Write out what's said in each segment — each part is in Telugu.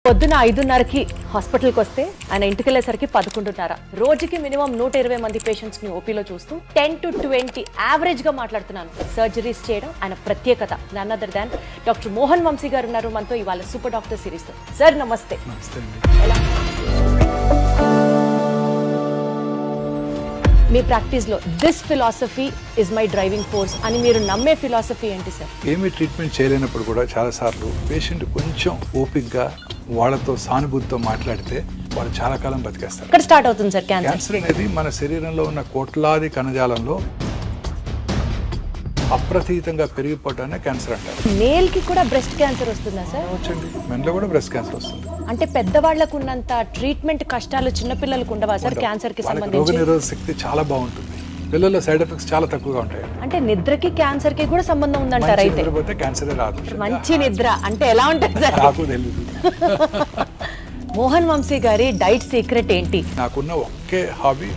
పొద్దున 5:30కి హాస్పిటల్కి వస్తే ఆయన ఇంటికి వెళ్ళేసరికి 11:30. రోజుకి మినిమం 120 మంది పేషెంట్స్ ని ఓపీలో చూస్తూ 10 to 20 యావరేజ్ గా మాట్లాడుతున్నాను. సర్జరీస్ చేయడం ఆయన ప్రత్యేకత. None other than doctor Mohan Vamshi గారు ఉన్నారు మనతో ఇవాళ సూపర్ డాక్టర్ సిరీస్ తో. సార్ నమస్తే. ఎలా మీ ప్రాక్టీస్ లో this philosophy is my driving force అని మీరు నమ్మే ఫిలాసఫీ ఏంటి సార్? ఏమి ట్రీట్మెంట్ చేయలేనప్పుడు కూడా చాలాసార్లు పేషెంట్ కొంచెం ఓపిక్గా వాళ్ళతో సానుభూతితో మాట్లాడితే వాళ్ళు చాలా కాలం బతికేస్తారు. ఎక్కడ స్టార్ట్ అవుతుంది సార్ క్యాన్సర్? క్యాన్సర్ అనేది మన శరీరంలో ఉన్న కోట్లాది కణజాలంలో అప్రతీతంగా పెరిగిపోవటాన్ని క్యాన్సర్ అంటారు. మేల్ కి కూడా బ్రెస్ట్ క్యాన్సర్ వస్తుందా సార్? వచ్చండి, మెన్లో కూడా బ్రెస్ట్ క్యాన్సర్ వస్తుంది. అంటే పెద్దవాళ్లకు ఉన్నంత ట్రీట్మెంట్ కష్టాలు చిన్నపిల్లలకు ఉండవా సార్ క్యాన్సర్ కి సంబంధించి? రోగనిరోధక శక్తి చాలా బాగుంటుంది. పిల్లల్లో సైడ్ ఎఫెక్ట్స్ చాలా తక్కువగా ఉంటాయి. అంటే నిద్రకి క్యాన్సర్ కి కూడా సంబంధం ఉందంటారు. అయితే నిద్రపోతే క్యాన్సర్ రాదు. మంచి నిద్ర అంటే ఎలా ఉంటుంది సార్? నాకు తెలియదు. మోహన్ వంశీ గారి డైట్ సీక్రెట్ ఏంటి? నాకున్న ఒకే hobby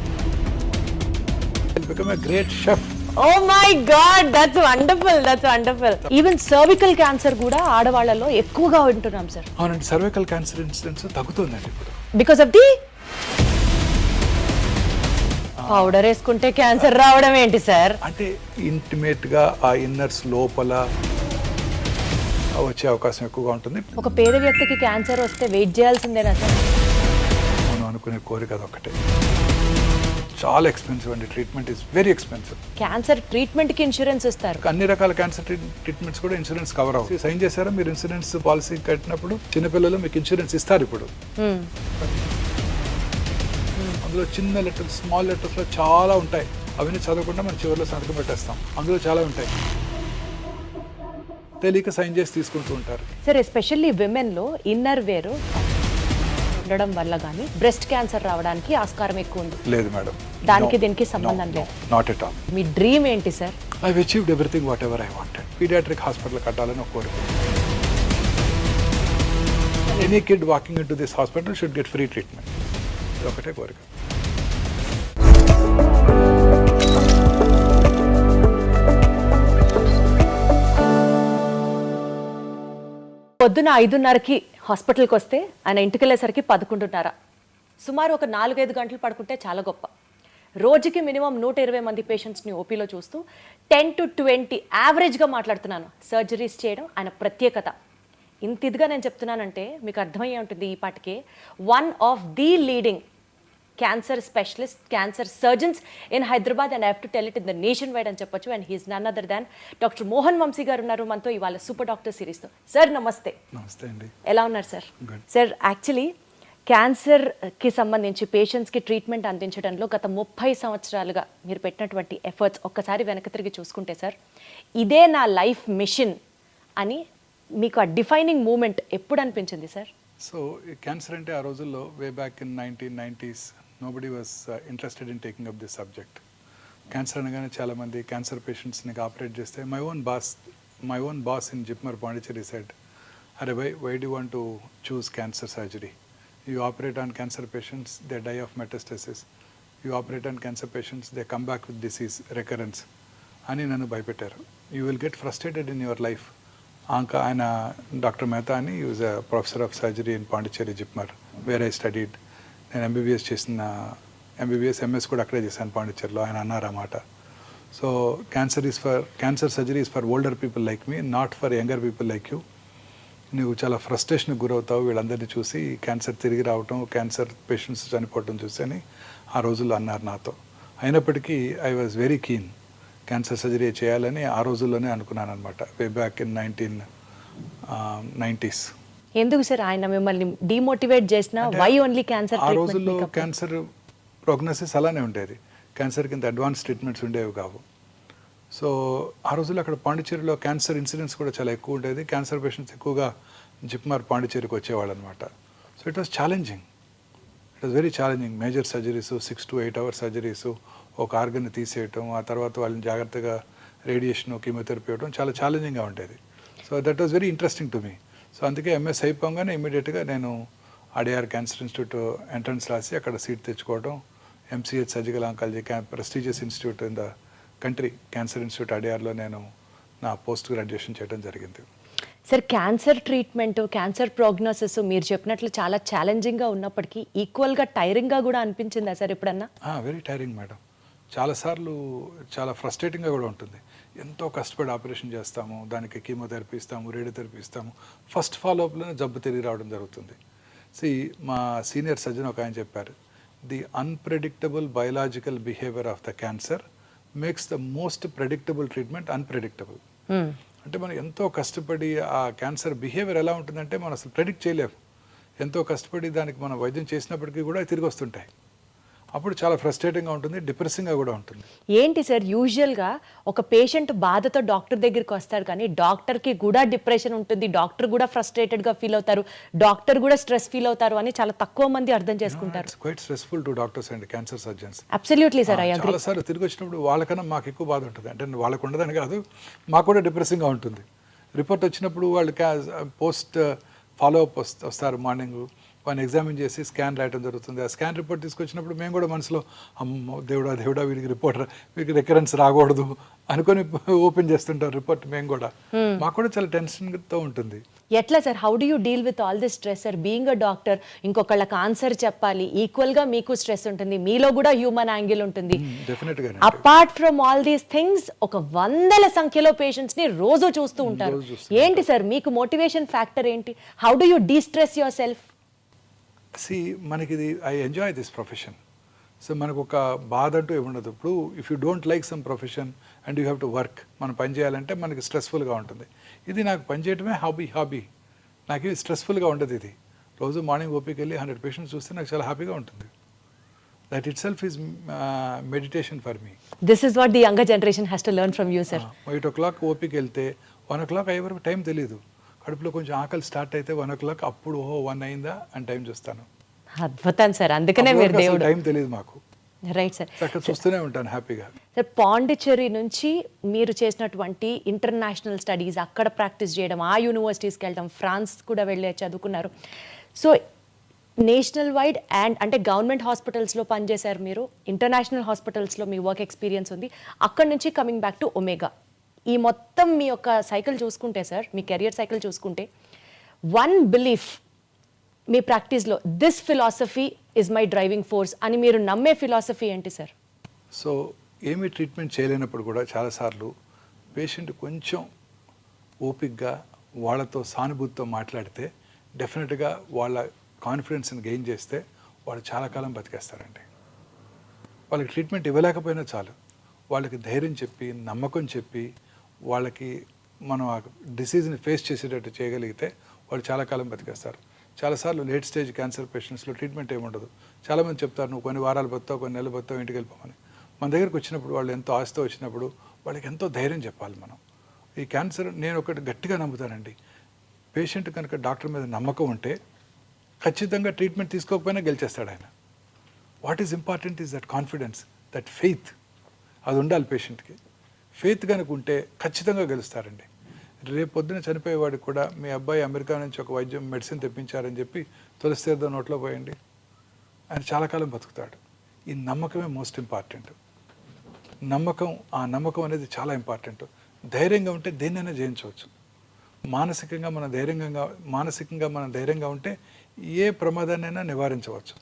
become a great chef. Oh my God, that's wonderful, that's wonderful. Even cervical cancer కూడా ఆడవాళ్ళలో ఎక్కువగా ఉంటున్నాం సార్. అవునండి, సర్వైకల్ క్యాన్సర్ ఇన్సిడెన్స్ తగ్గుతుందండి ఇప్పుడు. బికాస్ ఆఫ్ ది పౌడర్ వేసుకుంటే క్యాన్సర్ రావడం ఏంటి సార్? అంటే ఇంటిమేట్ గా ఆ ఇన్నర్స్ లోపల వచ్చే అవకాశం ఎక్కువగా ఉంటుంది. ఒక పేద వ్యక్తికి క్యాన్సర్ వస్తే వెయిట్ చేయాల్సిందేనా సార్? మనం అనుకునే కోరిక అదొకటే. చాలా ఎక్స్పెన్సివ్ అండి, treatment is very expensive. Cancer treatment కి ఇన్సూరెన్స్ ఇస్తారు. అన్ని రకాల క్యాన్సర్ ట్రీట్మెంట్స్ కూడా ఇన్సూరెన్స్ కవర్ అవుతుంది. సైన్ చేశారా మీరు ఇన్సూరెన్స్ పాలసీ కట్టినప్పుడు? చిన్నపిల్లలు మీకు ఇన్సూరెన్స్ ఇస్తారు ఇప్పుడు. అందులో చిన్న లెటర్స్, స్మాల్ లెటర్స్ లో చాలా ఉంటాయి. అవన్నీ చదవకుండా మనం చివరిలో సంతకం పెట్టేస్తాం. అందులో చాలా ఉంటాయి, తెలియక సైన్ చేసి తీసుకుంటూ ఉంటారు. సార్ ఎస్పెషల్లీ విమెన్ లో ఇన్నర్ వేర్ ఉండడం వల్ల కానీ బ్రెస్ట్ క్యాన్సర్ రావడానికి ఆస్కారం ఎక్కువ ఉంది. లేదు మేడం, దానికి దీనికి సంబంధం లేదు. Not at all. మీ డ్రీమ్ ఏంటి sir? I achieved everything whatever I wanted. Pediatric hospital కట్టాలని ఒక కోరిక. Any kid walking into this hospital should get free treatment. ఇది ఒకటే కోరిక. పొద్దున 5:30కి హాస్పిటల్కి వస్తే ఆయన ఇంటికి వెళ్ళేసరికి 11:30. సుమారు ఒక 4-5 గంటలు పడుకుంటే చాలా గొప్ప. రోజుకి మినిమం 120 మంది పేషెంట్స్ని ఓపీలో చూస్తూ 10 to 20 యావరేజ్గా మాట్లాడుతున్నాను. సర్జరీస్ చేయడం ఆయన ప్రత్యేకత. ఇంత ఇదిగా నేను చెప్తున్నానంటే మీకు అర్థమయ్యే ఉంటుంది ఈ పాటికే. One of the leading cancer specialist, cancer surgeons in Hyderabad and I have to tell it in the nationwide అని చెప్పొచ్చు. And he's none other than doctor Mohan Vamshi గారు ఉన్నారు మనతో ఇవాళ సూపర్ డాక్టర్ సిరీస్తో. సార్ నమస్తే. నమస్తే అండి. ఎలా ఉన్నారు సార్? సార్ యాక్చువల్లీ క్యాన్సర్కి సంబంధించి పేషెంట్స్కి ట్రీట్మెంట్ అందించడంలో గత 30 సంవత్సరాలుగా మీరు పెట్టినటువంటి ఎఫర్ట్స్ ఒక్కసారి వెనక్కి తిరిగి చూసుకుంటే సార్, ఇదే నా లైఫ్ మిషన్ అని మీకు ఆ డిఫైనింగ్ మూమెంట్ ఎప్పుడు అనిపించింది సార్? సో క్యాన్సర్ అంటే ఆ రోజుల్లో way back in 1990s nobody was interested in taking up this subject. Cancer అనగానే చాలామంది క్యాన్సర్ పేషెంట్స్ని ఆపరేట్ చేస్తే my own boss in JIPMER Pondicherry said, అరే బై, why do want to choose cancer surgery? You operate on cancer patients, they die of metastasis. You operate on cancer patients, they come back with disease recurrence అని నన్ను భయపెట్టారు. You will get frustrated in your life. ఆయన డాక్టర్ మెహతా అని used a professor of surgery in Pondicherry JIPMER where I studied. నేను ఎంబీబీఎస్ ఎంఎస్ కూడా అక్కడే చేశాను పాండిచేరిలో. ఆయన అన్నారన్నమాట, so cancer surgery is for older people like me, not for younger people like you. నువ్వు చాలా ఫ్రస్ట్రేషన్కి గురవుతావు వీళ్ళందరినీ చూసి, క్యాన్సర్ తిరిగి రావటం, క్యాన్సర్ పేషెంట్స్ చనిపోవటం చూసి అని ఆ రోజుల్లో అన్నారు నాతో. అయినప్పటికీ I was very keen cancer surgery చేయాలని ఆ రోజుల్లోనే అనుకున్నాను అనమాట, వే బ్యాక్ ఇన్ 1990s. ఎందుకు సార్ ఆయన మిమ్మల్ని డిమోటివేట్ చేసిన? Why only cancer? ఆ రోజుల్లో క్యాన్సర్ ప్రోగ్నోసిస్ అలానే ఉండేది. క్యాన్సర్ కింద అడ్వాన్స్ ట్రీట్మెంట్స్ ఉండేవి కావు. సో ఆ రోజుల్లో అక్కడ పాండిచేరిలో క్యాన్సర్ ఇన్సిడెన్స్ కూడా చాలా ఎక్కువ ఉండేది. క్యాన్సర్ పేషెంట్స్ ఎక్కువగా జిప్మార్ పాండిచేరికి వచ్చేవాళ్ళు అనమాట. So it was challenging, it was very challenging. Major surgeries, 6 to 8 hour surgeries, ఒక ఆర్గన్ని తీసేయటం, ఆ తర్వాత వాళ్ళని జాగ్రత్తగా రేడియేషన్, కీమోథెరపీ ఇవ్వడం చాలా ఛాలెంజింగ్గా ఉండేది. So that was very interesting to me. So అందుకే ఎంఎస్ అయిపోగానే ఇమీడియట్గా నేను ఆర్డీఆర్ క్యాన్సర్ ఇన్స్టిట్యూట్ ఎంట్రన్స్ రాసి అక్కడ సీట్ తెచ్చుకోవడం. MCH surgical oncology prestigious institute in the country, cancer institute ఆర్డీఆర్లో నేను నా పోస్ట్ గ్రాడ్యుయేషన్ చేయడం జరిగింది. Sir cancer treatment, cancer prognosis మీరు చెప్పినట్లు చాలా ఛాలెంజింగ్గా ఉన్నప్పటికీ ఈక్వల్గా టైరింగ్గా కూడా అనిపించిందా సార్ ఎప్పుడన్నా? Very tiring madam. చాలాసార్లు చాలా ఫ్రస్ట్రేటింగ్గా కూడా ఉంటుంది. ఎంతో కష్టపడి ఆపరేషన్ చేస్తాము, దానికి కీమోథెరపీ ఇస్తాము, రేడియోథెరపీ ఇస్తాము, ఫస్ట్ ఫాలోఅప్లోనే జబ్బు తిరిగి రావడం జరుగుతుంది. మా సీనియర్ సర్జన్ ఒక ఆయన చెప్పారు, the unpredictable biological behaviour of the cancer makes the most predictable treatment unpredictable. అంటే మనం ఎంతో కష్టపడి ఆ క్యాన్సర్ బిహేవియర్ ఎలా ఉంటుందంటే మనం అసలు ప్రెడిక్ట్ చేయలేము. ఎంతో కష్టపడి దానికి మనం వైద్యం చేసినప్పటికీ కూడా తిరిగి వస్తుంటాయి. అప్పుడు చాలా ఫ్రస్ట్రేటింగ్గా ఉంటుంది, డిప్రెసింగ్గా కూడా ఉంటుంది. ఏంటి సార్ యూజువల్గా ఒక పేషెంట్ బాధతో డాక్టర్ దగ్గరికి వస్తారు, కానీ డాక్టర్కి కూడా డిప్రెషన్ ఉంటుంది, డాక్టర్ కూడా ఫ్రస్ట్రేటెడ్గా ఫీల్ అవుతారు, డాక్టర్ కూడా స్ట్రెస్ ఫీల్ అవుతారు అని చాలా తక్కువ మంది అర్థం చేసుకుంటారు. Quite stressful to doctors and cancer surgeons. Absolutely sir, I agree. చాలాసార్లు తిరిగి వచ్చినప్పుడు వాళ్ళకన్నా మాకు ఎక్కువ బాధ ఉంటుంది. అంటే వాళ్ళకు ఉండదని కాదు, మాకు కూడా డిప్రెసింగ్గా ఉంటుంది. రిపోర్ట్ వచ్చినప్పుడు వాళ్ళు పోస్ట్ ఫాలోఅప్ వస్తారు, మార్నింగ్ వాళ్ళని ఎగ్జామిన్ చేసి స్కాన్ రాయడం జరుగుతుంది. ఆ స్కాన్ రిపోర్ట్ తీసుకొచ్చినప్పుడు మేము కూడా మనసులో అమ్మో దేవుడా వీడికి వీడికి రికరెన్స్ రాకూడదు అనుకొని ఓపెన్ చేస్తుంటాం రిపోర్ట్. మేము కూడా మాకు కూడా చాలా టెన్షన్తో ఉంటుంది. ఎట్లా sir, how do you deal with all this stress sir? Being a doctor, ఇంకొకళ్ళకి ఆన్సర్ చెప్పాలి, ఈక్వల్గా మీకు స్ట్రెస్ ఉంటుంది, మీలో కూడా హ్యూమన్ యాంగిల్ ఉంటుంది. డెఫినెట్గా apart from all these things ఒక వందల సంఖ్యలో పేషెంట్స్ ని రోజు చూస్తూ ఉంటారు. ఏంటి సార్ మీకు మోటివేషన్ ఫ్యాక్టర్ ఏంటి? How do you de-stress your self? మనకి ఇది I enjoy this profession. So మనకు ఒక బాధ అంటూ ఏముండదు. ఇప్పుడు if you don't like some profession and you have to work, మనం పని చేయాలంటే మనకి స్ట్రెస్ఫుల్గా ఉంటుంది. ఇది నాకు పని చేయడమే హాబీ. నాకు ఇది స్ట్రెస్ఫుల్గా ఉండదు. ఇది రోజు మార్నింగ్ ఓపీకి వెళ్ళి 100 పేషెంట్స్ చూస్తే నాకు చాలా హ్యాపీగా ఉంటుంది. That it self is meditation for me. This is what the younger generation has to learn from you sir. 8 o'clock ఓపీకి వెళ్తే 1 o'clock అయ్యే వరకు టైం తెలియదు. కడుపులో కొంచెం ఆకలి స్టార్ట్ అయితే 1 o'clock అప్పుడు 1 అయిందా అని టైం చూస్తాను. అద్భుతం సార్, అందుకనే మీరు దేవుడు. టైం తెలియదు మాకు. Right sir. చూస్తూనే ఉంటాను హ్యాపీగా. సార్ పాండిచ్చేరి నుంచి మీరు చేసినటువంటి ఇంటర్నేషనల్ స్టడీస్, అక్కడ ప్రాక్టీస్ చేయడం, ఆ యూనివర్సిటీస్కి వెళ్ళడం, ఫ్రాన్స్ కూడా వెళ్ళి చదువుకున్నారు. సో నేషనల్ వైడ్ అండ్ అంటే గవర్నమెంట్ హాస్పిటల్స్లో పనిచేశారు మీరు, ఇంటర్నేషనల్ హాస్పిటల్స్లో మీ వర్క్ ఎక్స్పీరియన్స్ ఉంది. అక్కడ నుంచి కమింగ్ బ్యాక్ టు ఒమేగా, ఈ మొత్తం మీ యొక్క సైకిల్ చూసుకుంటే సార్, మీ కెరియర్ సైకిల్ చూసుకుంటే, వన్ బిలీఫ్ మీ ప్రాక్టీస్లో, this philosophy is my driving force అని మీరు నమ్మే ఫిలాసఫీ ఏంటి సార్? సో ఏమీ ట్రీట్మెంట్ చేయలేనప్పుడు కూడా చాలాసార్లు పేషెంట్ కొంచెం ఓపిక్గా వాళ్ళతో సానుభూతితో మాట్లాడితే, డెఫినెట్గా వాళ్ళ కాన్ఫిడెన్స్ని గెయిన్ చేస్తే వాళ్ళు చాలా కాలం బతికేస్తారండి. వాళ్ళకి ట్రీట్మెంట్ ఇవ్వలేకపోయినా చాలు, వాళ్ళకి ధైర్యం చెప్పి, నమ్మకం చెప్పి, వాళ్ళకి మనం ఆ డిసీజ్ని ఫేస్ చేసేటట్టు చేయగలిగితే వాళ్ళు చాలా కాలం బతికేస్తారు. చాలాసార్లు లేట్ స్టేజ్ క్యాన్సర్ పేషెంట్స్లో ట్రీట్మెంట్ ఏముండదు. చాలామంది చెప్తారు, నువ్వు కొన్ని వారాలు బతావు, కొన్ని నెలలు బతావు, ఇంటికి వెళ్ళిపోమని. మన దగ్గరికి వచ్చినప్పుడు వాళ్ళు ఎంతో ఆశతో వచ్చినప్పుడు వాళ్ళకి ఎంతో ధైర్యం చెప్పాలి మనం. ఈ క్యాన్సర్ నేను ఒకటి గట్టిగా నమ్ముతానండి, పేషెంట్ కనుక డాక్టర్ మీద నమ్మకం ఉంటే ఖచ్చితంగా ట్రీట్మెంట్ తీసుకోకపోయినా గెలిచేస్తాడు ఆయన. What is important is that confidence, that faith. అది ఉండాలి పేషెంట్కి. ఫెయిత్ కనుక ఉంటే ఖచ్చితంగా గెలుస్తారండి. రేపు పొద్దున చనిపోయేవాడికి కూడా మీ అబ్బాయి అమెరికా నుంచి ఒక వైద్యం మెడిసిన్ తెప్పించారని చెప్పి తులసి తీర్థం నోట్లో పోయండి, ఆయన చాలా కాలం బతుకుతాడు. ఈ నమ్మకమే మోస్ట్ ఇంపార్టెంట్. ఆ నమ్మకం అనేది చాలా ఇంపార్టెంట్. ధైర్యంగా ఉంటే దేన్నైనా జయించవచ్చు. మానసికంగా మనం ధైర్యంగా ఉంటే ఏ ప్రమాదాన్నైనా నివారించవచ్చు.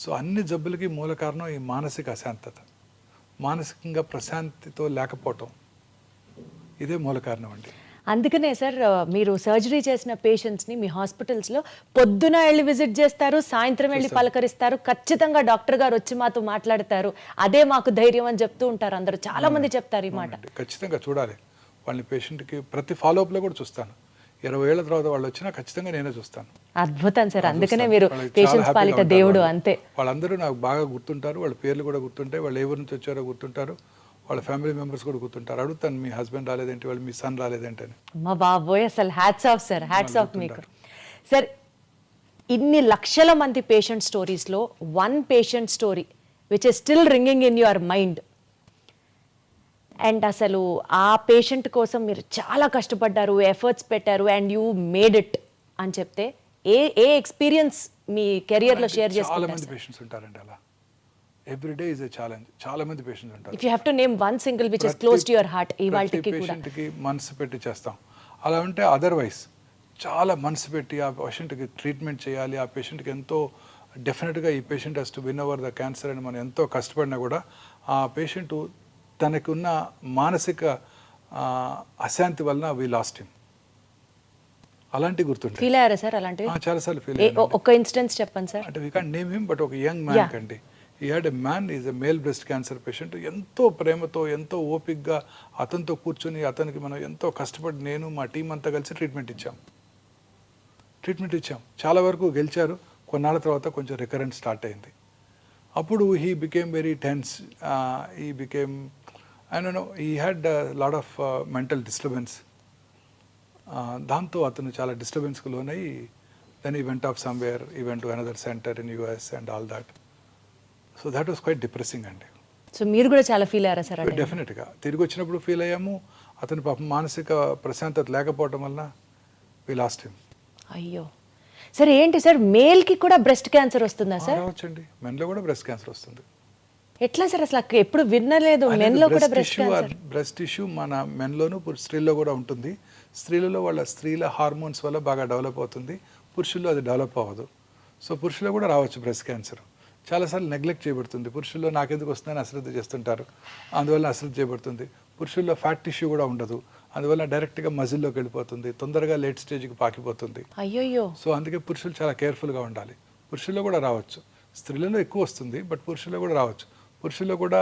సో అన్ని జబ్బులకి మూల కారణం ఈ మానసిక అశాంతత, మానసికంగా ప్రశాంతితో లేకపోవటం, ఇదే మూల కారణం అండి. అందుకనే సార్ మీరు సర్జరీ చేసిన పేషెంట్స్ని మీ హాస్పిటల్స్లో పొద్దున వెళ్ళి విజిట్ చేస్తారు, సాయంత్రం వెళ్ళి పలకరిస్తారు, ఖచ్చితంగా డాక్టర్ గారు వచ్చి మాతో మాట్లాడతారు, అదే మాకు ధైర్యం అని చెప్తూ ఉంటారు అందరూ. చాలా మంది చెప్తారు ఈ మాట. ఖచ్చితంగా చూడాలి వాళ్ళని. పేషెంట్కి ప్రతి ఫాలోఅప్లో కూడా చూస్తాను. 20 ఏళ్ల తర్వాత వాళ్ళు వచ్చినా ఖచ్చితంగా నేనే చూస్తాను. అద్భుతం సార్, అందుకనే మీరు పేషెంట్స్ పాలిట దేవుడు. అంతే, వాళ్ళందరూ నాకు బాగా గుర్తుంటారు, వాళ్ళ పేర్లు కూడా గుర్తుంటాయి, వాళ్ళు ఎవరి నుంచి వచ్చారో గుర్తుంటారు, వాళ్ళ ఫ్యామిలీ మెంబర్స్ కూడా గుర్తుంటారు. అడుగుతాను, మీ హస్బెండ్ రాలేదేంటి, వాళ్ళు మీ సన్ రాలేదేంటి అని. మా బాబోయ్, అసలు hats off sir, hats off మీకు. సార్ ఇన్ని లక్షల మంది పేషెంట్ స్టోరీస్లో one patient story which is still ringing in your mind, and అసలు ఆ పేషెంట్ కోసం మీరు చాలా కష్టపడ్డారు, ఎఫర్ట్స్ పెట్టారు, అండ్ యూ మేడ్ ఇట్ అని చెప్తే ఏ ఎక్స్పీరియన్స్ మీ కెరియర్లో షేర్ చేసుకుంటారు? చాలా మంది పేషెంట్స్ ఉంటారండి అలా. Every day is a challenge. చాలా మంది పేషెంట్స్ ఉంటారు. If you have to name one single which is close to your heart, ఇవాల్టికి కూడా పేషెంట్కి మనసు పెట్టి చేస్తాం. అలా ఉంటే అదర్వైజ్ చాలా మనసు పెట్టి ఆ పేషెంట్కి ట్రీట్మెంట్ చేయాలి, ఆ పేషెంట్కి ఎంతో డెఫినెట్గా ఈ patient has to win over the cancer అని మనం ఎంతో కష్టపడినా కూడా ఆ పేషెంట్ తనకున్న మానసిక అశాంతి వలన వీ లాస్ట్ హిమ్. అలాంటి గుర్తుంటాయి. ఫీల్ అయ్యారా సార్ అలాంటివి? చాలాసార్లు ఫీల్ అయ్యాను. ఒక ఇన్సిడెన్స్ చెప్పండి సార్. అంటే we can't name him, but ఒక యంగ్ మ్యాన్ కండి, ఈ had a man is a male breast cancer patient. ఎంతో ప్రేమతో ఎంతో ఓపిక్గా అతనితో కూర్చొని అతనికి మనం ఎంతో కష్టపడి నేను మా టీం అంతా కలిసి ట్రీట్మెంట్ ఇచ్చాం. చాలా వరకు గెలిచారు. కొన్నాళ్ళ తర్వాత కొంచెం రికరెంట్ స్టార్ట్ అయింది. అప్పుడు he became very tense, he became I don't know, he had lot of mental disturbance. దాంతో అతను చాలా డిస్టర్బెన్స్కి లోనై then he went off somewhere, he went to another centre in US and all that. So that was quite depressing అండి. సో మీరు కూడా చాలా ఫీల్ అయ్యారా సార్? డెఫినెట్గా తిరిగి వచ్చినప్పుడు ఫీల్ అయ్యాము. అతని పాపం మానసిక ప్రశాంతత లేకపోవడం వలన వి లాస్ట్ హిమ్. అయ్యో సార్, ఏంటి సార్ మేల్కి కూడా బ్రెస్ట్ క్యాన్సర్ వస్తుందా సార్? రావచ్చండి, మెన్లో కూడా బ్రెస్ట్ క్యాన్సర్ వస్తుంది. ఎట్లా సార్? అసలు ఎప్పుడు వినలేదు మెన్లో కూడా బ్రెస్ట్ క్యాన్సర్. బ్రెస్ట్ టిష్యూ మన మెన్లోను స్త్రీల్లో కూడా ఉంటుంది. స్త్రీలలో వాళ్ళ స్త్రీల హార్మోన్స్ వల్ల బాగా డెవలప్ అవుతుంది, పురుషుల్లో అది డెవలప్ అవ్వదు. సో పురుషుల్లో కూడా రావచ్చు బ్రెస్ట్ క్యాన్సర్. చాలాసార్లు నెగ్లెక్ట్ చేయబడుతుంది. పురుషుల్లో నాకెందుకు వస్తుందని అశ్రద్ధ చేస్తుంటారు, అందువల్ల అశ్రద్ధ చేయబడుతుంది. పురుషుల్లో ఫ్యాట్ టిష్యూ కూడా ఉండదు, అందువల్ల డైరెక్ట్గా మజిల్లోకి వెళ్ళిపోతుంది, తొందరగా లేట్ స్టేజ్కి పాకిపోతుంది. అయ్యో. సో అందుకే పురుషులు చాలా కేర్ఫుల్గా ఉండాలి. పురుషుల్లో కూడా రావచ్చు, స్త్రీలలో ఎక్కువ వస్తుంది, బట్ పురుషుల్లో కూడా రావచ్చు. పురుషుల్లో కూడా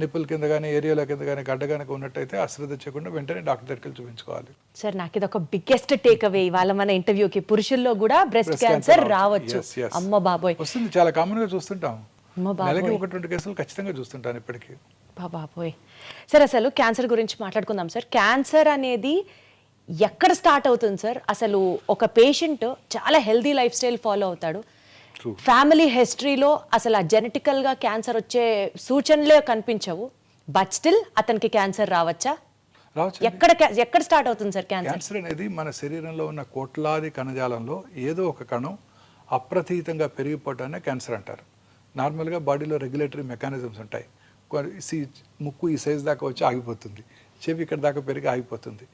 నిప్పుల కింద కానీ ఏరియాల కింద కానీ గడ్డ కనుక ఉన్నట్టయితే అశ్రద్ధ చేయకుండా వెంటనే డాక్టర్ దగ్గరికి చూపించుకోవాలి. సార్ నాకు ఇది ఒక బిగ్గెస్ట్ టేక్ అవే ఇవాళ మన ఇంటర్వ్యూకి. పురుషుల్లో కూడా బ్రెస్ట్ క్యాన్సర్ రావచ్చు. అమ్మ బాబోయ్, వస్తుంది, చాలా కామన్గా చూస్తుంటాం. అమ్మ బాబోయ్, నెలకి 1-2 కేసులు ఖచ్చితంగా చూస్తుంటాను ఇప్పటికీ. బాబోయ్. సార్ అసలు క్యాన్సర్ గురించి మాట్లాడుకుందాం సార్. క్యాన్సర్ అనేది ఎక్కడ స్టార్ట్ అవుతుంది సార్? అసలు ఒక పేషెంట్ చాలా హెల్దీ లైఫ్ స్టైల్ ఫాలో అవుతాడు, ఫ్యామిలీ హిస్టరీలో అసలు ఆ జెనెటికల్గా క్యాన్సర్ వచ్చే సూచనలే కనిపించవు, బట్ స్టిల్ అతనికి క్యాన్సర్ రావచ్చా? రావచ్చు. ఎక్కడ స్టార్ట్ అవుతుంది సార్ క్యాన్సర్? క్యాన్సర్ అనేది మన శరీరంలో ఉన్న కోట్లాది కణజాలంలో ఏదో ఒక కణం అప్రతీతంగా పెరిగిపోవటాన్ని క్యాన్సర్ అంటారు. నార్మల్గా బాడీలో రెగ్యులేటరీ మెకానిజమ్స్ ఉంటాయి. ముక్కు ఈ సైజ్ దాకా వచ్చి ఆగిపోతుంది, చెవి ఇక్కడ దాకా పెరిగి ఆగిపోతుంది.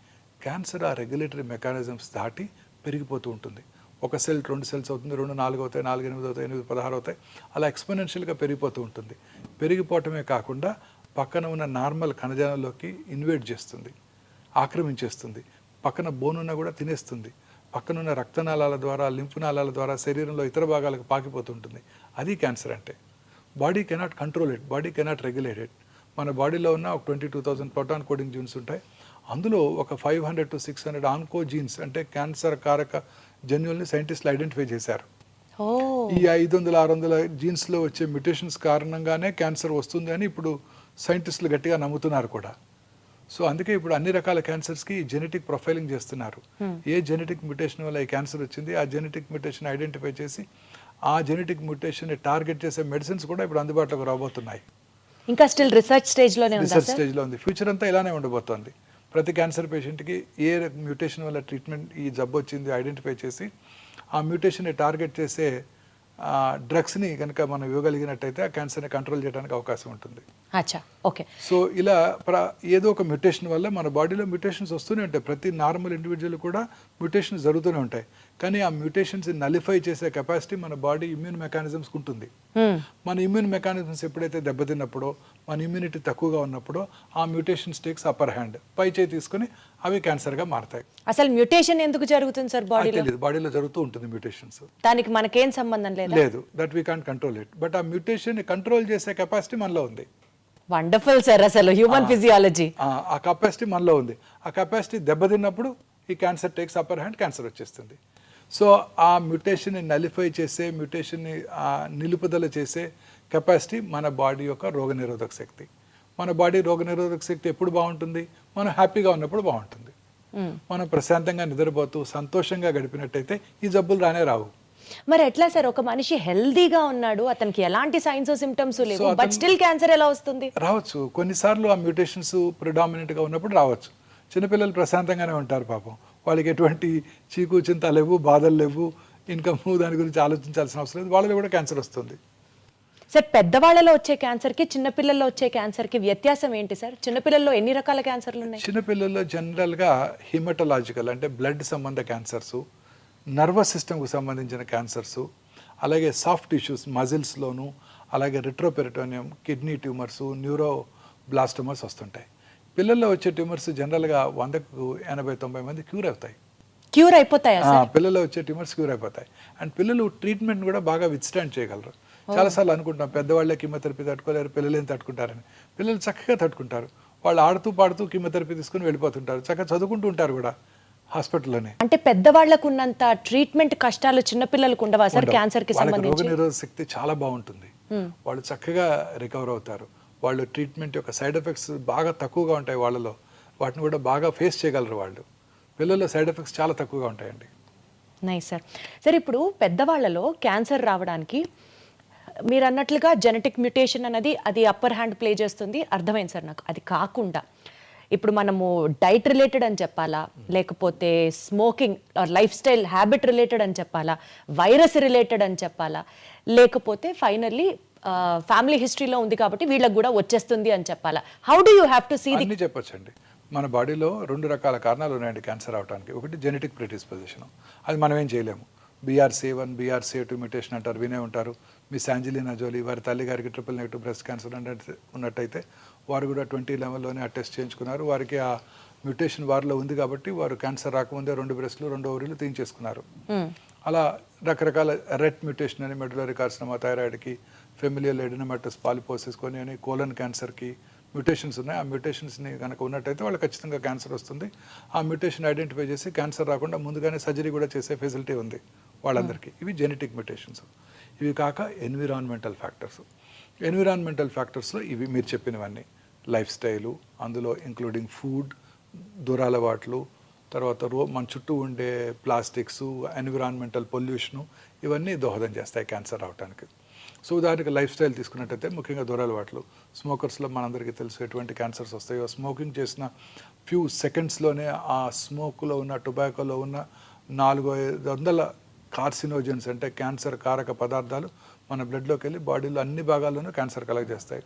క్యాన్సర్ ఆ రెగ్యులేటరీ మెకానిజమ్స్ దాటి పెరిగిపోతూ ఉంటుంది. ఒక సెల్ 2 సెల్స్ అవుతుంది, 2 4 అవుతాయి, 4 8 అవుతాయి, 8 16 అవుతాయి, అలా ఎక్స్పోనెన్షియల్గా పెరిగిపోతూ ఉంటుంది. పెరిగిపోవటమే కాకుండా పక్కన ఉన్న నార్మల్ కణజాలంలోకి ఇన్వేట్ చేస్తుంది, ఆక్రమించేస్తుంది. పక్కన బోనున్న కూడా తినేస్తుంది. పక్కనున్న రక్తనాళాల ద్వారా, లింఫ్ నాళాల ద్వారా శరీరంలో ఇతర భాగాలకు పాకిపోతుంటుంది. అది క్యాన్సర్ అంటే. Body cannot control it, body cannot regulate it. మన బాడీలో ఉన్న ఒక 22,000 ప్రోటాన్ కోడింగ్ జీన్స్ ఉంటాయి. అందులో ఒక 500 to 600 ఆన్కో జీన్స్ అంటే క్యాన్సర్ కారక జన్యుల్ని సైంటిస్టులు ఐడెంటిఫై చేశారు. ఈ 500-600 జీన్స్లో వచ్చే మ్యుటేషన్స్ కారణంగానే క్యాన్సర్ వస్తుంది అని ఇప్పుడు సైంటిస్టులు గట్టిగా నమ్ముతున్నారు కూడా. సో అందుకే ఇప్పుడు అన్ని రకాల క్యాన్సర్స్కి జెనెటిక్ ప్రొఫైలింగ్ చేస్తున్నారు. ఏ జెనెటిక్ మ్యుటేషన్ వల్ల ఈ క్యాన్సర్ వచ్చింది, ఆ జెనెటిక్ మ్యుటేషన్ ఐడెంటిఫై చేసి ఆ జెనెటిక్ మ్యుటేషన్ని టార్గెట్ చేసే మెడిసిన్స్ కూడా ఇప్పుడు అందుబాటులోకి రాబోతున్నాయి. ఇంకా స్టిల్ రిసర్చ్ స్టేజ్లోనే ఉంది. రిసర్చ్ స్టేజ్లో ఉంది. ఫ్యూచర్ అంతా ఇలానే ఉండబోతోంది. ప్రతి క్యాన్సర్ పేషెంట్కి ఏ మ్యూటేషన్ వల్ల ట్రీట్మెంట్ ఈ జబ్బు వచ్చింది ఐడెంటిఫై చేసి ఆ మ్యూటేషన్ని టార్గెట్ చేసే డ్రగ్స్ని కనుక మనం ఇవ్వగలిగినట్టయితే ఆ క్యాన్సర్ని కంట్రోల్ చేయడానికి అవకాశం ఉంటుంది. అచ్చా, ఓకే. సో ఇలా ఏదో ఒక మ్యుటేషన్ వల్ల మన బాడీలో మ్యుటేషన్స్ వస్తూనే ఉంటాయి. ప్రతి నార్మల్ ఇండివిజువల్ కూడా మ్యుటేషన్స్ జరుగుతూనే ఉంటాయి. కానీ ఆ మ్యుటేషన్స్ నలిఫై చేసే కెపాసిటీ మన బాడీ ఇమ్యూన్ మెకానిజమ్స్కి ఉంటుంది. మన ఇమ్యూన్ మెకానిజమ్స్ ఎప్పుడైతే దెబ్బతిన్నప్పుడో, మన ఇమ్యూనిటీ తక్కువగా ఉన్నప్పుడో ఆ మ్యుటేషన్స్ టేక్స్ అప్పర్ హ్యాండ్, పై చేయి తీసుకుని అవి క్యాన్సర్గా మారతాయి. అసలు మ్యుటేషన్ ఎందుకు జరుగుతుంది సార్ బాడీలో? తెలియదు, బాడీలో జరుగుతూ ఉంటుంది మ్యుటేషన్స్. దానికి మనకేం సంబంధం లేదు, that we can't control it. But ఆ మ్యుటేషన్ కంట్రోల్ చేసే కెపాసిటీ మనలో ఉంది. వండర్ఫుల్ సార్, అసలు హ్యూమన్ ఫిజియాలజీ. ఆ కెపాసిటీ మనలో ఉంది. ఆ కెపాసిటీ దెబ్బతిన్నప్పుడు ఈ cancer takes upper hand, cancer వచ్చేస్తుంది. సో ఆ మ్యుటేషన్ని నలిఫై చేసే, మ్యుటేషన్ని నిలుపుదల చేసే కెపాసిటీ మన బాడీ యొక్క రోగనిరోధక శక్తి. మన బాడీ రోగనిరోధక శక్తి ఎప్పుడు బాగుంటుంది? మనం హ్యాపీగా ఉన్నప్పుడు బాగుంటుంది. మనం ప్రశాంతంగా నిద్రపోతూ సంతోషంగా గడిపినట్టయితే ఈ జబ్బులు రానే రావు. మరి ఎట్లా సార్? ఒక మనిషి హెల్దీగా ఉన్నాడు, అతనికి ఎలాంటి సైన్స్ సిమ్టమ్స్ లేవు, బట్ స్టిల్ క్యాన్సర్ ఎలా వస్తుంది? రావచ్చు. కొన్నిసార్లు ఆ మ్యూటేషన్స్ ప్రిడామినెంట్గా ఉన్నప్పుడు రావచ్చు. చిన్నపిల్లలు ప్రశాంతంగానే ఉంటారు పాపం, వాళ్ళకి ఎటువంటి చీకు చింత లేవు, బాధలు లేవు, ఇన్కమ్ దాని గురించి ఆలోచించాల్సిన అవసరం లేదు, వాళ్ళలో కూడా క్యాన్సర్ వస్తుంది. సార్ పెద్దవాళ్ళలో వచ్చే క్యాన్సర్కి చిన్నపిల్లల్లో వచ్చే క్యాన్సర్కి వ్యత్యాసం ఏంటి సార్? చిన్నపిల్లల్లో ఎన్ని రకాల క్యాన్సర్లు ఉన్నాయి? చిన్నపిల్లల్లో జనరల్గా హిమటలాజికల్ అంటే బ్లడ్ సంబంధ క్యాన్సర్సు, నర్వస్ సిస్టమ్కు సంబంధించిన క్యాన్సర్సు, అలాగే సాఫ్ట్ టిష్యూస్ మజిల్స్లోను, అలాగే రిట్రోపెరిటోనియం, కిడ్నీ ట్యూమర్సు, న్యూరోబ్లాస్టోమర్స్ వస్తుంటాయి. పిల్లల్లో వచ్చే ట్యూమర్స్ జనరల్గా 100కు 80-90 మంది క్యూర్ అవుతాయి. క్యూర్ అయిపోతాయా సార్? పిల్లల్లో వచ్చే ట్యూమర్స్ క్యూర్ అయిపోతాయి. అండ్ పిల్లలు ట్రీట్మెంట్ కూడా బాగా విత్స్టాండ్ చేయగలరు. చాలాసార్లు అనుకుంటాం పెద్దవాళ్ళే కీమోథెరపీ తట్టుకోలేరు, పిల్లలు ఏం తట్టుకుంటారని. పిల్లలు చక్కగా తట్టుకుంటారు. వాళ్ళు ఆడుతూ పాడుతూ కీమోథెరపీ తీసుకుని వెళ్ళిపోతుంటారు, చక్కగా చదువుకుంటూ ఉంటారు కూడా హాస్పిటల్లోనే. అంటే పెద్దవాళ్ళకు ఉన్నంత ట్రీట్మెంట్ కష్టాలు చిన్నపిల్లలకు ఉండవా సార్ క్యాన్సర్కి వాళ్ళకి సంబంధించి? రోగనిరోధక శక్తి చాలా బాగుంటుంది. వాళ్ళు చక్కగా రికవర్ అవుతారు. వాళ్ళు ట్రీట్మెంట్ యొక్క సైడ్ ఎఫెక్ట్స్ బాగా తక్కువగా ఉంటాయి వాళ్ళలో. వాటిని కూడా బాగా ఫేస్ చేయగలరు వాళ్ళు. పిల్లల్లో సైడ్ ఎఫెక్ట్స్ చాలా తక్కువగా ఉంటాయండి. Nice sir. సార్ ఇప్పుడు పెద్దవాళ్ళలో క్యాన్సర్ రావడానికి మీరు అన్నట్లుగా జెనెటిక్ మ్యుటేషన్ అనేది అది అప్పర్ హ్యాండ్ ప్లే చేస్తుంది, అర్థమైంది సార్ నాకు. అది కాకుండా ఇప్పుడు మనము డైట్ రిలేటెడ్ అని చెప్పాలా, లేకపోతే smoking life style habit related అని చెప్పాలా, వైరస్ రిలేటెడ్ అని చెప్పాలా, లేకపోతే ఫైనల్లీ ఫ్యామిలీ హిస్టరీలో ఉంది కాబట్టి వీళ్ళకి కూడా వచ్చేస్తుంది అని చెప్పాలా? How do you have to see the? అన్నీ చెప్పొచ్చండి. మన బాడీలో 2 రకాల కారణాలు ఉన్నాయండి క్యాన్సర్ అవడానికి. ఒకటి జెనెటిక్ ప్రెడిస్పోజిషన్, అది మనం ఏం చేయలేము. BRCA1 BRCA2 మ్యూటేషన్ అంటారు, వినే ఉంటారు. మిస్ యాంజలినా జోలీ వారి తల్లి గారికి ట్రిపుల్ నెగటివ్ బ్రెస్ట్ క్యాన్సర్ ఉన్నట్టయితే వారు కూడా 20 లెవెల్లోనే ఆ టెస్ట్ చేయించుకున్నారు. వారికి ఆ మ్యూటేషన్ వారిలో ఉంది కాబట్టి వారు క్యాన్సర్ రాకముందే 2 బ్రెస్ట్లు 2 ఓవరీలు తీయించేసుకున్నారు. అలా రకరకాల రెట్ మ్యూటేషన్ అని మెడులరీ కార్సినోమా, థైరాయిడ్కి, ఫెమిలియల్ ఎడినోమాటస్ పాలిపోసిస్ కొని అని, కోలన్ క్యాన్సర్కి మ్యూటేషన్స్ ఉన్నాయి. ఆ మ్యూటేషన్స్ని కనుక ఉన్నట్టయితే వాళ్ళు ఖచ్చితంగా క్యాన్సర్ వస్తుంది. ఆ మ్యూటేషన్ ఐడెంటిఫై చేసి క్యాన్సర్ రాకుండా ముందుగానే సర్జరీ కూడా చేసే ఫెసిలిటీ ఉంది వాళ్ళందరికీ. ఇవి జెనెటిక్ మ్యూటేషన్స్. ఇవి కాక ఎన్విరాన్మెంటల్ ఫ్యాక్టర్స్. ఎన్విరాన్మెంటల్ ఫ్యాక్టర్స్లో ఇవి మీరు చెప్పినవన్నీ, లైఫ్ స్టైలు, అందులో ఇంక్లూడింగ్ ఫుడ్, దురలవాట్లు, తర్వాత మన చుట్టూ ఉండే ప్లాస్టిక్స్, ఎన్విరాన్మెంటల్ పొల్యూషను, ఇవన్నీ దోహదం చేస్తాయి క్యాన్సర్ రావడానికి. సో ఉదాహరణకి లైఫ్ స్టైల్ తీసుకున్నట్టయితే ముఖ్యంగా దురలవాట్లు. స్మోకర్స్లో మనందరికీ తెలుసు ఎటువంటి క్యాన్సర్స్ వస్తాయో. స్మోకింగ్ చేసిన ఫ్యూ సెకండ్స్లోనే ఆ స్మోక్లో ఉన్న, టొబాకోలో ఉన్న 400-500 కార్సినోజన్స్ అంటే క్యాన్సర్ కారక పదార్థాలు మన బ్లడ్లోకి వెళ్ళి బాడీలో అన్ని భాగాల్లోనూ క్యాన్సర్ కలగజేస్తాయి.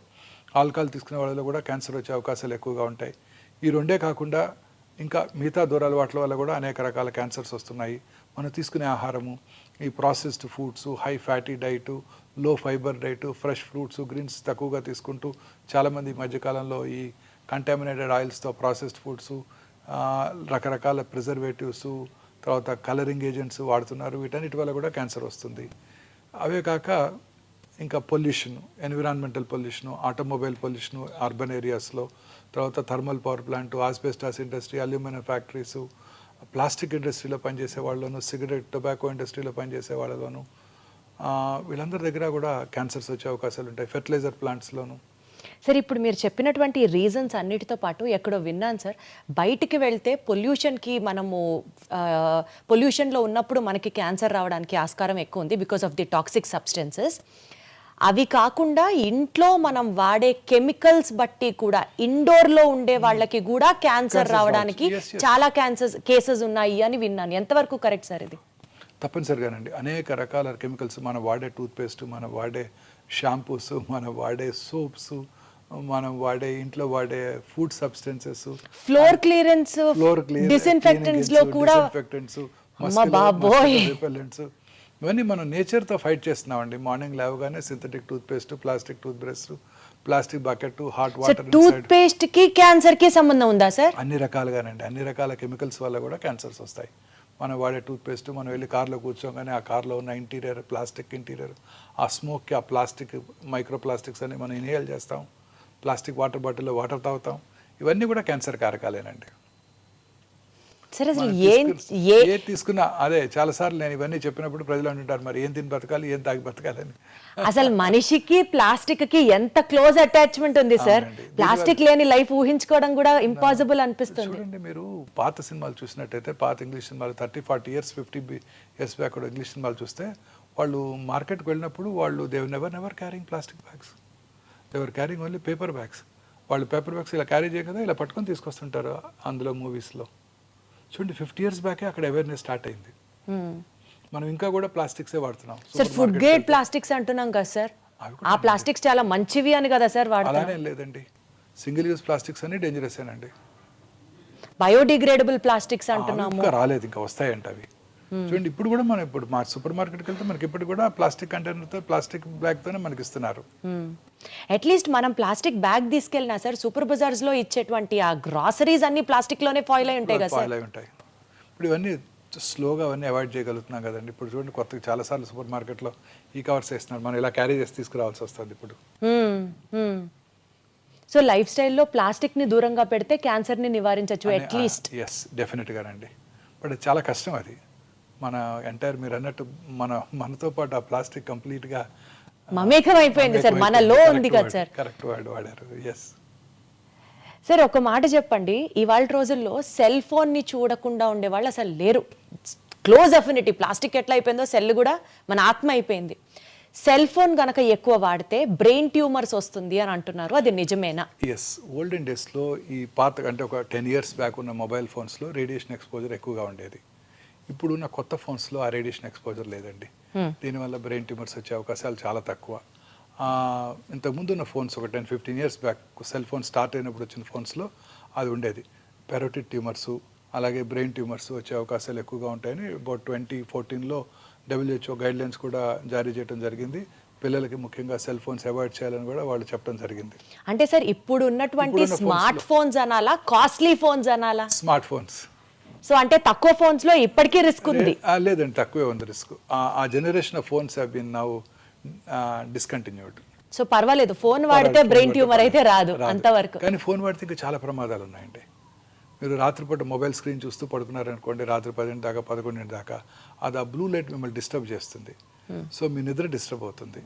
ఆల్కహాల్ తీసుకునే వాళ్ళలో కూడా క్యాన్సర్ వచ్చే అవకాశాలు ఎక్కువగా ఉంటాయి. ఈ రెండే కాకుండా ఇంకా మిగతా దురలవాట్ల వల్ల కూడా అనేక రకాల క్యాన్సర్స్ వస్తున్నాయి. మనం తీసుకునే ఆహారము, ఈ processed foods, high fatty diet, low fibre diet, fresh fruits, greens తక్కువగా తీసుకుంటూ చాలామంది ఈ మధ్యకాలంలో ఈ కంటామినేటెడ్ ఆయిల్స్తో ప్రాసెస్డ్ ఫుడ్స్, రకరకాల ప్రిజర్వేటివ్స్, తర్వాత కలరింగ్ ఏజెంట్స్ వాడుతున్నారు. వీటన్నిటి వల్ల కూడా క్యాన్సర్ వస్తుంది. అవే కాక ఇంకా pollution, environmental pollution, automobile pollution urban ఏరియాస్లో, తర్వాత thermal power plant, asbestos industry, aluminium factories, plastic ఇండస్ట్రీలో పనిచేసే వాళ్ళలోను, సిగరెట్ టొబాకో ఇండస్ట్రీలో పనిచేసే వాళ్ళలోను, వీళ్ళందరి దగ్గర కూడా క్యాన్సర్స్ వచ్చే అవకాశాలు ఉంటాయి. ఫెర్టిలైజర్ ప్లాంట్స్లోను. సార్ ఇప్పుడు మీరు చెప్పినటువంటి రీజన్స్ అన్నిటితో పాటు ఎక్కడో విన్నాను సార్, బయటికి వెళ్తే పొల్యూషన్కి మనము పొల్యూషన్లో ఉన్నప్పుడు మనకి క్యాన్సర్ రావడానికి ఆస్కారం ఎక్కువ ఉంది because of the toxic substances. అవి కాకుండా ఇంట్లో మనం వాడే కెమికల్స్ బట్టి కూడా ఇండోర్లో ఉండే వాళ్ళకి కూడా క్యాన్సర్ రావడానికి చాలా కేసెస్ ఉన్నాయి అని విన్నాను. ఎంతవరకు కరెక్ట్ సార్ ఇది? తప్పనిసరిగానండి. అనేక రకాల కెమికల్స్, మనం వాడే టూత్పేస్ట్, మనం వాడే షాంపూస్, మనం వాడే సోప్స్, మనం వాడే ఇంట్లో వాడే food substances, floor clearance, disinfectants లో కూడా రిపెల్లెంట్స్, ఇవన్నీ మనం నేచర్తో ఫైట్ చేస్తున్నామండి. మార్నింగ్ లేవగానే synthetic toothpaste, plastic toothbrush, plastic bucket, hot water. Toothpaste కి క్యాన్సర్ కి సంబంధం ఉందా సార్? అన్ని రకాలుగానండి. అన్ని రకాల కెమికల్స్ వల్ల కూడా క్యాన్సర్స్ వస్తాయి. మనం వాడే టూత్పేస్ట్, మనం వెళ్ళి కార్లో కూర్చోగానే ఆ కార్లో ఉన్న ఇంటీరియర్, ప్లాస్టిక్ ఇంటీరియర్, ఆ స్మోక్కి ఆ ప్లాస్టిక్ మైక్రో ప్లాస్టిక్స్ అని మనం ఇన్హేల్ చేస్తాం. ప్లాస్టిక్ వాటర్ బాటిల్లో వాటర్ తాగుతాం. ఇవన్నీ కూడా క్యాన్సర్ కారకాలేనండి. సరే, అసలు ఏ తీసుకున్నా అదే. చాలాసార్లు నేను ఇవన్నీ చెప్పినప్పుడు ప్రజలు అంటుంటారు, మరి ఏం తిని బతకాలి, ఏం తాగి బతకాలని. అసలు మనిషికి ప్లాస్టిక్ కి ఎంత క్లోజ్ అటాచ్మెంట్ ఉంది సార్. ప్లాస్టిక్ లేని లైఫ్ ఊహించుకోవడం కూడా ఇంపాసిబుల్ అనిపిస్తుంది. చూడండి, మీరు పాత సినిమాలు చూసినట్టయితే, పాత ఇంగ్లీష్ సినిమాలు 30-40 ఇయర్స్ 50 ఇయర్స్ బ్యాక్ ఇంగ్లీష్ సినిమాలు చూస్తే, వాళ్ళు మార్కెట్కి వెళ్ళినప్పుడు వాళ్ళు they never carrying plastic bags, they are carrying only paper bags. వాళ్ళు పేపర్ బ్యాగ్స్ ఇలా క్యారీ చేయగదా, ఇలా పట్టుకొని తీసుకొస్తుంటారు అందులో మూవీస్లో. చూడండి, 50 ఇయర్స్ బ్యాకే అక్కడ అవేర్నెస్ స్టార్ట్ అయింది. మనం ఇంకా కూడా ప్లాస్టిక్సే వాడుతున్నాం. సార్ ఫుడ్ గ్రేడ్ ప్లాస్టిక్స్ అంటున్నాం కదా సార్. అవి ఆ ప్లాస్టిక్స్ చాలా మంచివి అని కదా సార్ వాడతారు. అలానే లేదండి, సింగిల్ యూజ్ ప్లాస్టిక్స్ అన్ని డేంజరస్ ఏనండి. బయోడిగ్రేడబుల్ ప్లాస్టిక్స్ అంటున్నాము. ఇంకా రాలేదు, ఇంకా వస్తాయంట అవి. చూడండి ఇప్పుడు కూడా మనం ఇప్పుడు మా సూపర్ మార్కెట్కి వెళ్తే మనకి ఇప్పుడు కూడా ప్లాస్టిక్ కంటైనర్తో ప్లాస్టిక్ బ్యాగ్తోనే మనకి ఇస్తున్నారు. అట్లీస్ట్ మనం ప్లాస్టిక్ బ్యాగ్ తీసుకెళ్ళినా సార్ సూపర్ బజార్స్ లో ఇచ్చేటువంటి ఆ గ్రాసరీస్ అన్ని ప్లాస్టిక్ లోనే ఫాయిల్ అయి ఉంటాయి కదా సార్. ఫాయిల్ అయి ఉంటాయి. ఇప్పుడు ఇవన్నీ స్లోగా అవన్నీ అవాయిడ్ చేయగలుగుతున్నాం కదండి. ఇప్పుడు చూడండి కొత్తగా చాలాసార్లు సూపర్ మార్కెట్లో ఈ కవర్స్ వేస్తున్నారు, మనం ఇలా క్యారీ చేసి తీసుకురావాల్సి వస్తుంది ఇప్పుడు. సో లైఫ్ స్టైల్లో ప్లాస్టిక్ ని దూరంగా పెడితే క్యాన్సర్ ని నివారించవచ్చు అట్లీస్ట్. ఎస్, డెఫినెట్గానండి. బట్ చాలా కష్టం అది. మన ఎంటైర్ మీరు అన్నట్టు మనతో పాటు ఆ ప్లాస్టిక్ కంప్లీట్గా మమేకం అయిపోయింది సార్, మనలో ఉంది కదా సార్. కరెక్ట్ వర్డ్ వాడారు. ఎస్ సార్ ఒక మాట చెప్పండి, ఇవాళ రోజుల్లో సెల్ ఫోన్ ని చూడకుండా ఉండేవాళ్ళు అసలు లేరు. క్లోజ్ అఫినిటీ, ప్లాస్టిక్ ఎట్లా అయిపోయిందో సెల్ కూడా మన ఆత్మ అయిపోయింది. సెల్ ఫోన్ గనక ఎక్కువ వాడితే బ్రెయిన్ ట్యూమర్స్ వస్తుంది అని అంటున్నారు, అది నిజమేనా? ఎస్, ఓల్డెన్ డేస్లో ఈ పాత అంటే ఒక 10 years బ్యాక్ ఉన్న మొబైల్ ఫోన్స్లో రేడియేషన్ ఎక్స్పోజర్ ఎక్కువగా ఉండేది. ఇప్పుడున్న కొత్త ఫోన్స్లో ఆ రేడియేషన్ ఎక్స్పోజర్ లేదండి. దీనివల్ల బ్రెయిన్ ట్యూమర్స్ వచ్చే అవకాశాలు చాలా తక్కువ. ఇంతకుముందు ఉన్న ఫోన్స్ ఒక 10-15 years back cell phone start అయినప్పుడు వచ్చిన ఫోన్స్లో అది ఉండేది. పెరోటిడ్ ట్యూమర్స్ అలాగే బ్రెయిన్ ట్యూమర్స్ వచ్చే అవకాశాలు ఎక్కువగా ఉంటాయని అబౌట్ 2014లో WHO గైడ్లైన్స్ కూడా జారీ చేయడం జరిగింది. పిల్లలకి ముఖ్యంగా సెల్ ఫోన్స్ అవాయిడ్ చేయాలని కూడా వాళ్ళు చెప్పడం జరిగింది. అంటే సార్ ఇప్పుడు ఉన్నటువంటి స్మార్ట్ ఫోన్స్ అనాలా, కాస్ట్లీ ఫోన్స్ అనాలా? Smart phones. సో అంటే తక్కువ ఫోన్స్ లో ఇప్పటికీ రిస్క్ ఉంది? లేదండి, తక్కువే ఉంది రిస్క్. ఆ generation of phones have been now discontinued. So పర్వాలేదు, ఫోన్ వాడితే బ్రెయిన్ ట్యూమర్ అయితే రాదు అంతవరకు. కానీ ఫోన్ వాడితే ఇంకా చాలా ప్రమాదాలు ఉన్నాయండి. మీరు రాత్రిపూట మొబైల్ స్క్రీన్ చూస్తూ పడుకున్నారనుకోండి, రాత్రి 10 దాకా 11 దాకా, అది ఆ బ్లూ లైట్ మిమ్మల్ని డిస్టర్బ్ చేస్తుంది. సో మీ నిద్ర డిస్టర్బ్ అవుతుంది.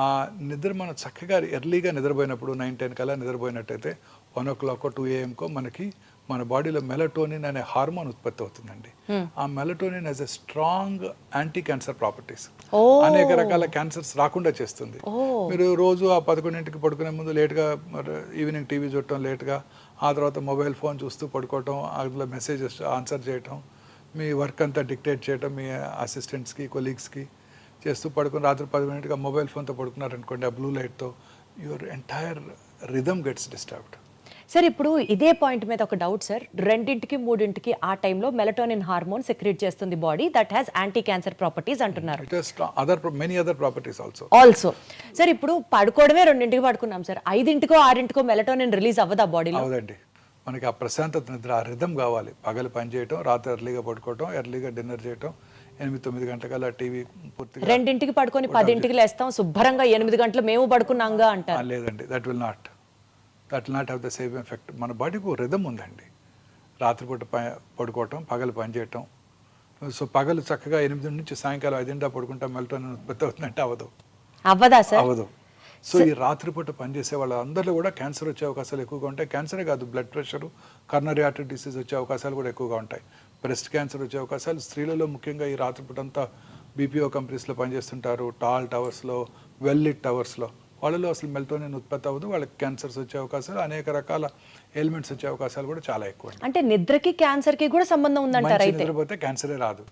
ఆ నిద్ర మనం చక్కగా ఎర్లీగా నిద్రపోయినప్పుడు 9-10 కల్లా నిద్రపోయినట్టయితే 1 o'clock 2 AM మనకి మన బాడీలో మెలటోనిన్ అనే హార్మోన్ ఉత్పత్తి అవుతుందండి. ఆ melatonin as a strong anti cancer properties, అనేక రకాల క్యాన్సర్స్ రాకుండా చేస్తుంది. మీరు రోజు ఆ 11 పడుకునే ముందు లేట్గా ఈవినింగ్ టీవీ చూడటం, లేట్గా ఆ తర్వాత మొబైల్ ఫోన్ చూస్తూ పడుకోవటం, అందులో మెసేజెస్ ఆన్సర్ చేయటం, మీ వర్క్ అంతా డిక్టేట్ చేయటం మీ అసిస్టెంట్స్కి కొలీగ్స్కి చేస్తూ పడుకుని రాత్రి 10 మొబైల్ ఫోన్తో పడుకున్నారనుకోండి, ఆ బ్లూ లైట్తో your entire rhythm gets disturbed. Sir ఇప్పుడు ఇదే పాయింట్ మీద ఒక డౌట్ సార్, 2-3 ఆ టైంలో మెలటోనిన్ హార్మోన్ సెక్రెట్ చేస్తుంది body, that has anti cancer properties అంటున్నారు. Many other properties also. Sir ఇప్పుడు పడుకోవడమే 2 పడుకున్నాం సార్, 5-6 మెలటోనిన్ రిలీజ్ అవ్వదా బాడీలో? అవదండి, మనకి ఆ ప్రశాంతత నిద్ర, ఆ రిథమ్ కావాలి. పగలు పని చేయటం, రాత్రి ఎర్లీగా పడుకోవటం, ఎర్లీగా డిన్నర్ చేయటం, 8-9 గంటలకల్లా టీవీ పూర్తిగా. 2 పడుకొని 10 లేస్తాం, శుభ్రంగా 8 గంటలు మేము పడుకున్నాంగా అంటారు. లేదండి, that will not have the same effect. మన బాడీకి ఒక రిథమ్ ఉందండి. రాత్రిపూట పడుకోవటం, పగలు పని చేయటం. సో పగలు చక్కగా 8 నుంచి సాయంకాలం 5 దాకా పడుకుంటాం, మెలటోనిన్ ఉత్పత్తి అవుతుందంటే అవ్వదా సార్? అవ్వదు. సో ఈ రాత్రిపూట పనిచేసే వాళ్ళందరిలో కూడా క్యాన్సర్ వచ్చే అవకాశాలు ఎక్కువగా ఉంటాయి. క్యాన్సరే కాదు, blood pressure, coronary artery disease వచ్చే అవకాశాలు కూడా ఎక్కువగా ఉంటాయి. బ్రెస్ట్ క్యాన్సర్ వచ్చే అవకాశాలు స్త్రీలలో ముఖ్యంగా ఈ రాత్రిపూట అంతా BPO కంపెనీస్లో పనిచేస్తుంటారు, టాల్ టవర్స్లో, వెల్ లిట్ టవర్స్లో, వాళ్ళలో అసలు మెలటోనిన్ ఉత్పత్తి అవ్వదు, వాళ్ళకి క్యాన్సర్స్ వచ్చే అవకాశాలు, అనేక రకాల ఎలిమెంట్స్ వచ్చే అవకాశాలు కూడా చాలా ఎక్కువ. అంటే నిద్రకి క్యాన్సర్కి కూడా సంబంధం ఉందంటారు అయితే? నిద్రపోతే క్యాన్సరే రాదు.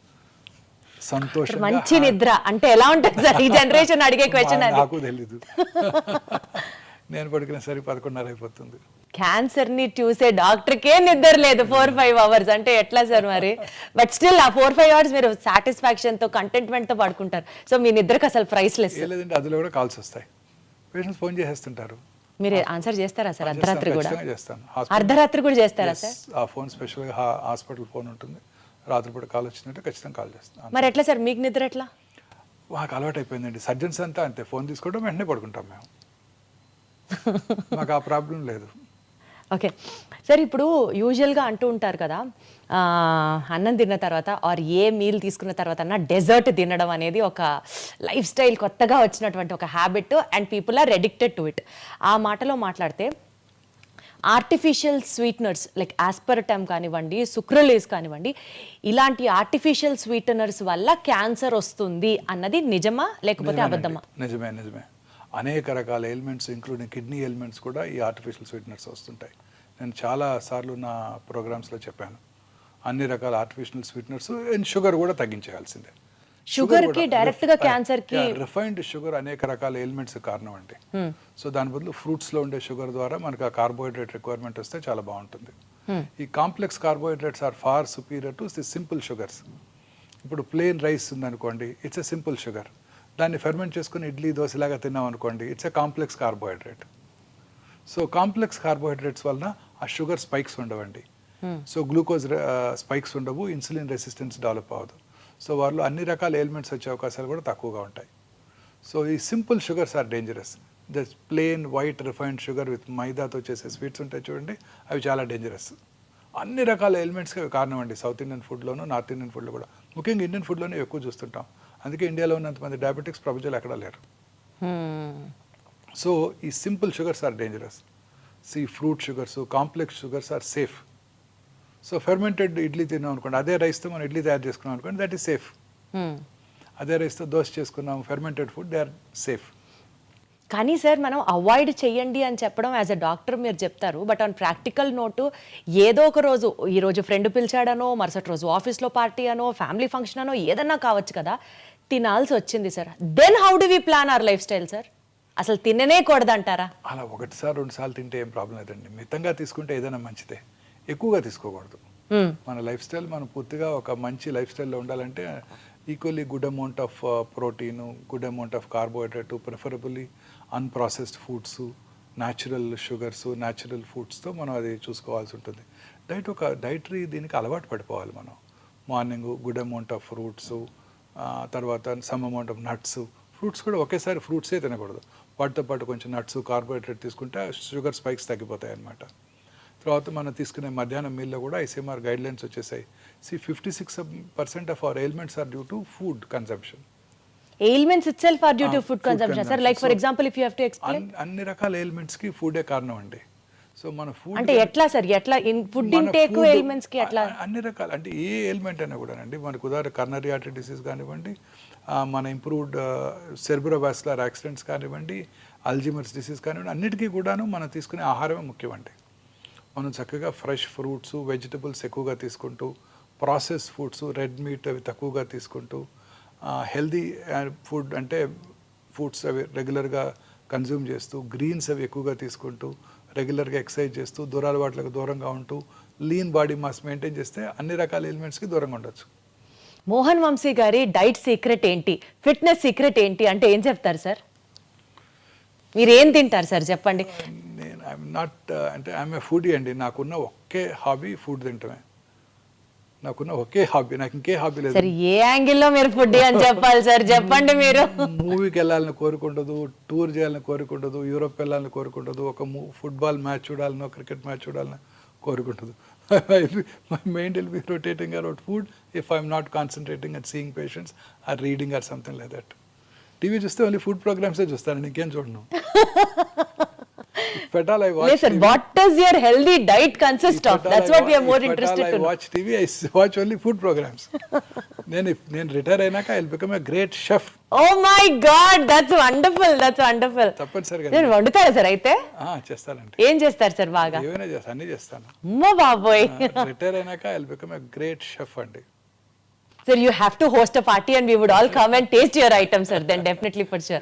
సంతోషం, మంచి నిద్ర అంటే ఎలా ఉంటుంది సార్? ఈ జనరేషన్ అడిగే క్వశ్చన్ అది. నాకు తెలీదు, నేను పడుకునే సరికి 11:30 అయిపోతుంది. క్యాన్సర్ ని చూసే డాక్టర్కే నిద్ర లేదు 4-5 hours అంటే ఎట్లా సార్ మరి? బట్ స్టిల్ ఆ 4-5 hours మీరు సాటిస్ఫాక్షన్ తో, కంటెంట్మెంట్ తో పడుకుంటారు. సో మీ నిద్రకు అసలు ప్రైస్లెస్. లేదండి, అందులో కూడా కాల్స్ వస్తాయి, పేషెంట్స్ ఫోన్ చేసేస్తుంటారు. మీరు ఆన్సర్ చేస్తారా సార్? అర్ధరాత్రి కూడా చేస్తాను. అర్ధరాత్రి కూడా చేస్తారా సార్? ఆ ఫోన్ స్పెషల్గా హాస్పిటల్ ఫోన్ ఉంటుంది, రాత్రిపూట కాల్ వచ్చిందంటే ఖచ్చితంగా కాల్ చేస్తాను. మరి ఎట్లా సార్ మీకు నిద్ర ఎట్లా? మాకు అలవాటు అయిపోయిందండి. సర్జన్స్ అంతా అంతే, ఫోన్ తీసుకోవడం వెంటనే పడుకుంటాం మేము. మాకు ఆ ప్రాబ్లం లేదు. ఓకే సార్, ఇప్పుడు యూజువల్గా అంటూ ఉంటారు కదా, అన్నం తిన్న తర్వాత ఆర్ ఏ మీల్ తీసుకున్న తర్వాత అన్న డెజర్ట్ తినడం అనేది ఒక లైఫ్ స్టైల్, కొత్తగా వచ్చినటువంటి ఒక habit and people are addicted to it. ఆ మాటలో మాట్లాడితే ఆర్టిఫిషియల్ స్వీట్నర్స్ లైక్ ఆస్పర్టమ్ కానివ్వండి, సుక్రలేస్ కానివ్వండి, ఇలాంటి ఆర్టిఫిషియల్ స్వీటనర్స్ వల్ల క్యాన్సర్ వస్తుంది అన్నది నిజమా లేకపోతే అబద్ధమా? నిజమే. అనేక రకాల ఎలిమెంట్స్ ఇంక్లూడింగ్ కిడ్నీ ఎలిమెంట్స్ కూడా ఈ ఆర్టిఫిషియల్ స్వీట్నర్స్ వస్తుంటాయి. నేను చాలా సార్లు నా ప్రోగ్రామ్స్లో చెప్పాను, అన్ని రకాల ఆర్టిఫిషియల్ స్వీట్నర్స్ అండ్ షుగర్ కూడా తగ్గించేయాల్సిందే. షుగర్ కి డైరెక్ట్ గా క్యాన్సర్ కి రిఫైన్డ్ షుగర్ అనేక రకాల ఎలిమెంట్స్ కారణం అండి. సో దాని బదులు ఫ్రూట్స్ లో ఉండే షుగర్ ద్వారా మనకు ఆ కార్బోహైడ్రేట్ రిక్వైర్మెంట్ వస్తే చాలా బాగుంటుంది. ఈ complex carbohydrates are far superior to the simple sugars. ఇప్పుడు ప్లెయిన్ రైస్ ఉందనుకోండి, ఇట్స్ ఎ సింపుల్ షుగర్. దాన్ని ఫెర్మెంట్ చేసుకుని ఇడ్లీ దోశలాగా తిన్నాం అనుకోండి, it's a complex carbohydrate. So complex carbohydrates వలన ఆ షుగర్ స్పైక్స్ ఉండవండి. సో గ్లూకోజ్ స్పైక్స్ ఉండవు, ఇన్సులిన్ రెసిస్టెన్స్ డెవలప్ అవ్వదు. సో వాళ్ళు అన్ని రకాల ఎలిమెంట్స్ వచ్చే అవకాశాలు కూడా తక్కువగా ఉంటాయి. సో ఈ simple sugars are dangerous. Just plain white refined sugar with మైదాతో చేసే స్వీట్స్ ఉంటాయి చూడండి, అవి చాలా డేంజరస్. అన్ని రకాల ఎలిమెంట్స్కి అవి కారణం అండి. సౌత్ ఇండియన్ ఫుడ్లోను, నార్త్ ఇండియన్ ఫుడ్లో కూడా, ముఖ్యంగా ఇండియన్ ఫుడ్లోనే ఎక్కువ చూస్తుంటాం. అందుకే ఇండియాలో ఉన్నంతమంది డయాబెటిక్స్ ప్రపంచంలో ఎక్కడా లేరు. సో ఈ simple sugars are dangerous. See fruit sugars, complex sugars are safe. So fermented idli తిన్నాం అనుకోండి, అదే రైస్తో మనం ఇడ్లీ తయారు చేసుకున్నాం అనుకోండి, దట్ ఈస్ సేఫ్. అదే రైస్తో దోశ చేసుకున్నాం, fermented food, they are safe. కానీ సార్ మనం అవాయిడ్ చేయండి అని చెప్పడం యాజ్ అ డాక్టర్ మీరు చెప్తారు, బట్ ఆన్ ప్రాక్టికల్ నోటు ఏదో ఒక రోజు, ఈ రోజు ఫ్రెండ్ పిలిచాడనో, మరుసటి రోజు ఆఫీస్లో పార్టీ అనో, ఫ్యామిలీ ఫంక్షన్ అనో ఏదన్నా కావచ్చు కదా, తినాల్సి వచ్చింది sir. Then how do we plan our lifestyle sir? అసలు తిననే కూడదంటారా? అలా ఒకటిసారి 2 సార్లు తింటే ఏం ప్రాబ్లం లేదండి. మితంగా తీసుకుంటే ఏదైనా మంచిదే, ఎక్కువగా తీసుకోకూడదు. మన లైఫ్ స్టైల్ మనం పూర్తిగా ఒక మంచి లైఫ్ స్టైల్లో ఉండాలంటే equally good amount of protein, good amount of carbohydrate, preferably unprocessed foods, natural sugars, natural ఫుడ్స్తో మనం అది చూసుకోవాల్సి ఉంటుంది. ఒక డైటరీ దీనికి అలవాటు పడిపోవాలి మనం. Morning good amount of fruits, తర్వాత some amount of nuts. Fruits కూడా ఒకేసారి ఫ్రూట్సే తినకూడదు, వాటితో పాటు కొంచెం నట్స్, కార్బోహైడ్రేట్ తీసుకుంటే షుగర్ స్పైక్స్ తగ్గిపోతాయి అన్నమాట. తర్వాత మనం తీసుకునే మధ్యాహ్నం మీల్లో కూడా ఐసీఎంఆర్ గైడ్లైన్స్ వచ్చేసాయి. 56% of our ailments are due to food consumption. Ailments itself are due to food consumption sir. Like for example if you have to explain. అన్ని రకాల ఎయిల్మెంట్స్కి ఫుడే కారణం అండి. సో మన ఫుడ్ అంటే ఎట్లా సార్, ఎట్లా ఫుడ్ ఇంటేక్ ఎయిల్మెంట్స్ కి ఎట్లా? అన్ని రకాల అంటే ఏ ఎయిల్మెంట్ అయినా కూడా అండి, మనకు ఉదాహరణ కర్నరీ ఆర్టరీ డిసీజ్ కానివ్వండి, మన ఇంప్రూవ్డ్ సెర్బ్రోవాస్కులర్ యాక్సిడెంట్స్ కానివ్వండి, అల్జీమర్స్ డిసీజ్ కానివ్వండి, అన్నిటికీ కూడాను మనం తీసుకునే ఆహారమే ముఖ్యమండి. మనం చక్కగా ఫ్రెష్ ఫ్రూట్స్, వెజిటబుల్స్ ఎక్కువగా తీసుకుంటూ, ప్రాసెస్ ఫుడ్స్, రెడ్ మీట్ అవి తక్కువగా తీసుకుంటూ, హెల్దీ ఫుడ్ అంటే ఫుడ్స్ అవి రెగ్యులర్గా కన్జ్యూమ్ చేస్తూ, గ్రీన్స్ అవి ఎక్కువగా తీసుకుంటూ, రెగ్యులర్గా ఎక్సర్సైజ్ చేస్తూ, దురలవాట్లకు దూరంగా ఉంటూ, లీన్ బాడీ మాస్ మెయింటైన్ చేస్తే అన్ని రకాల ఎలిమెంట్స్కి దూరంగా ఉండొచ్చు. మోహన్ వంశీ గారి డైట్ సీక్రెట్ ఏంటి, ఫిట్నెస్ సీక్రెట్ ఏంటి అంటే ఏం చెప్తారు సార్? మీరు ఏం తింటారు సార్ చెప్పండి? నేను ఐఎమ్ నాట్ అంటే ఐఎమ్ ఏ ఫుడీ అండి. నాకున్న ఒకే హాబీ ఫుడ్ తింటమే. నాకున్న ఒకే హాబీ, నాకు ఇంకే హాబీ లేదు. సార్ ఏ యాంగిల్లో మీరు ఫుడ్ అని చెప్పాలి సార్, చెప్పండి. మీరు మూవీకి వెళ్ళాలని కోరుకుండదు, టూర్ చేయాలని కోరుకుండదు, యూరోప్ వెళ్ళాలని కోరుకుండదు, ఒక ఫుట్బాల్ మ్యాచ్ చూడాలనో, క్రికెట్ మ్యాచ్ చూడాలని కోరుకుంటుంది. My mind will be rotating around food if I'm not concentrating and seeing patients or reading or something like that. TV చూస్తే ఓన్లీ ఫుడ్ ప్రోగ్రామ్సే చూస్తాను, ఇంకేం చూడను. Yes sir, what does your healthy diet consist of? That's what we are more interested to know. I watch TV, I watch only food programs. నేను రిటైర్ అయినాక I'll become a great chef. Oh my God, that's wonderful, that's wonderful. తప్పనిసరిగా నేను వండుతారా సార్ అయితే? చేస్తానండి. ఏం చేస్తారు సార్ బాగా? ఏమైనా చేస్తాను, అన్ని చేస్తాను. అమ్మో బాబోయ్. రిటైర్ అయినాక I'll become a great chef అండి. Sir, you have to host a party and we would all come and taste your items, sir. Then definitely for sure.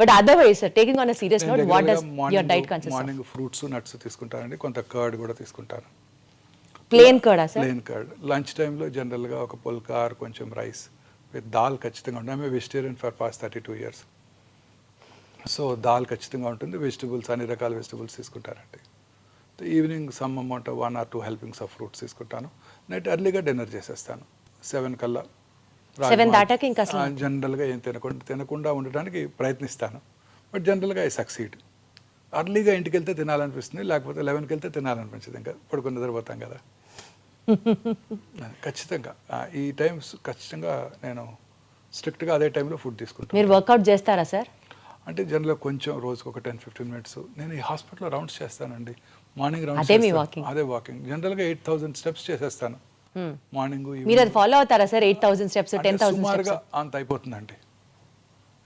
But otherwise, sir, taking on a serious note, what does your diet consist of? Morning fruits, nuts తీసుకుంటానండి, కొంత కర్డ్ కూడా తీసుకుంటాను. ప్లేన్ కర్డా సార్? Plain curd. లంచ్ టైంలో జనరల్గా ఒక పుల్కా ఆర్ కొంచెం రైస్ విత్ దాల్ ఖచ్చితంగా ఉంటుంది. I'm vegetarian for past 32 years. So దాల్ ఖచ్చితంగా ఉంటుంది. వెజిటబుల్స్, అన్ని రకాల వెజిటబుల్స్ తీసుకుంటారండి. Evening some amount 1 or 2 helpings of fruits తీసుకుంటాను. నైట్ ఎర్లీగా డిన్నర్ చేసేస్తాను 7 కల్లా. 7 దాటాక ఇంకా జనరల్గా ఏం తినకుండా ఉండడానికి ప్రయత్నిస్తాను. బట్ జనరల్గా ఐ సక్సీడ్. అర్లీగా ఇంటికి వెళ్తే తినాలనిపిస్తుంది, లేకపోతే 11కి వెళ్తే తినాలనిపించదు. ఇంకా పడుకుని నిద్రపోతాం కదా. ఖచ్చితంగా ఈ టైమ్స్ ఖచ్చితంగా నేను స్ట్రిక్ట్గా అదే టైంలో ఫుడ్ తీసుకుంటాను. మీరు వర్కౌట్ చేస్తారా సార్? అంటే జనరల్గా కొంచెం రోజుకు ఒక 10-15 minutes. నేను ఈ హాస్పిటల్లో రౌండ్స్ చేస్తానండి. మార్నింగ్ రౌండ్స్, అదే వాకింగ్. జనరల్గా 8,000 steps చేసేస్తాను మార్నింగ్. మీరు అది ఫాలో అవుతారా సార్? 8,000 steps, 10,000 సుమారుగా అంత అయిపోతుందండి.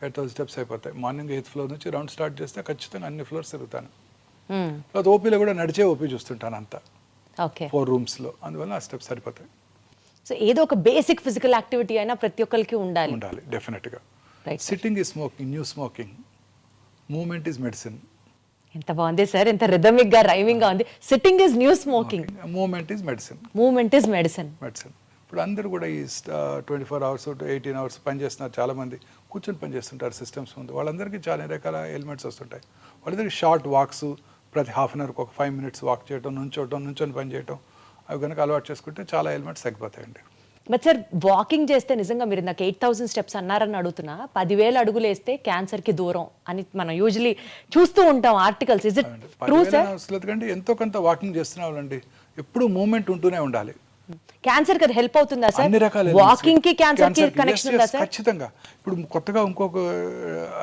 8,000 steps అయిపోతాయి. మార్నింగ్ 8th floor నుంచి రౌండ్ స్టార్ట్ చేస్తే ఖచ్చితంగా అన్ని ఫ్లోర్స్ తిరుగుతాను. తర్వాత ఓపీలో కూడా నడిచే ఓపీ చూస్తుంటాను అంతా, ఓకే, 4 rooms లో. అందువల్ల ఆ స్టెప్స్ సరిపోతాయి. సో ఏదో ఒక బేసిక్ ఫిజికల్ యాక్టివిటీ అయినా ప్రతి ఒక్కరికి ఉండాలి. ఉండాలి డెఫినెట్గా. Right. Sitting is smoking, new smoking, movement is medicine. ఎంత బాగుంది సార్, ఎంత రిథమిక్ గా రైమింగ్ గా ఉంది. Sitting is new smoking, movement is medicine. Movement is medicine. ఇప్పుడు అందరూ కూడా ఈ 24 hours 18 hours పని చేస్తున్నారు. చాలామంది కూర్చొని పని చేస్తుంటారు సిస్టమ్స్ ముందు. వాళ్ళందరికీ చాలా రకాల ఎలిమెంట్స్ వస్తుంటాయి. వాళ్ళందరికీ షార్ట్ వాక్స్, ప్రతి హాఫ్ అన్ అవర్కి ఒక 5 minutes వాక్ చేయడం, నుంచొని పని చేయడం, అవి కనుక అలవాటు చేసుకుంటే చాలా ఎలిమెంట్స్ తగ్గిపోతాయండి. బట్ సార్ వాకింగ్ చేస్తే నిజంగా మీరు నాకు 8,000 steps అన్నారని అడుగుతున్నా, 10,000 అడుగులు వేస్తే క్యాన్సర్ కి దూరం అని మనం యూజువలీ చూస్తూ ఉంటాం articles. Is it true sir? అసలు ఎంతో కొంత వాకింగ్ చేస్తున్నామండి. ఎప్పుడు మూమెంట్ ఉంటూనే ఉండాలి. క్యాన్సర్ కి హెల్ప్ అవుతుందా సార్? అన్ని రకాల వాకింగ్ కి క్యాన్సర్ కి కనెక్షన్ ఉందా సార్? ఖచ్చితంగా. ఇప్పుడు కొత్తగా ఇంకొక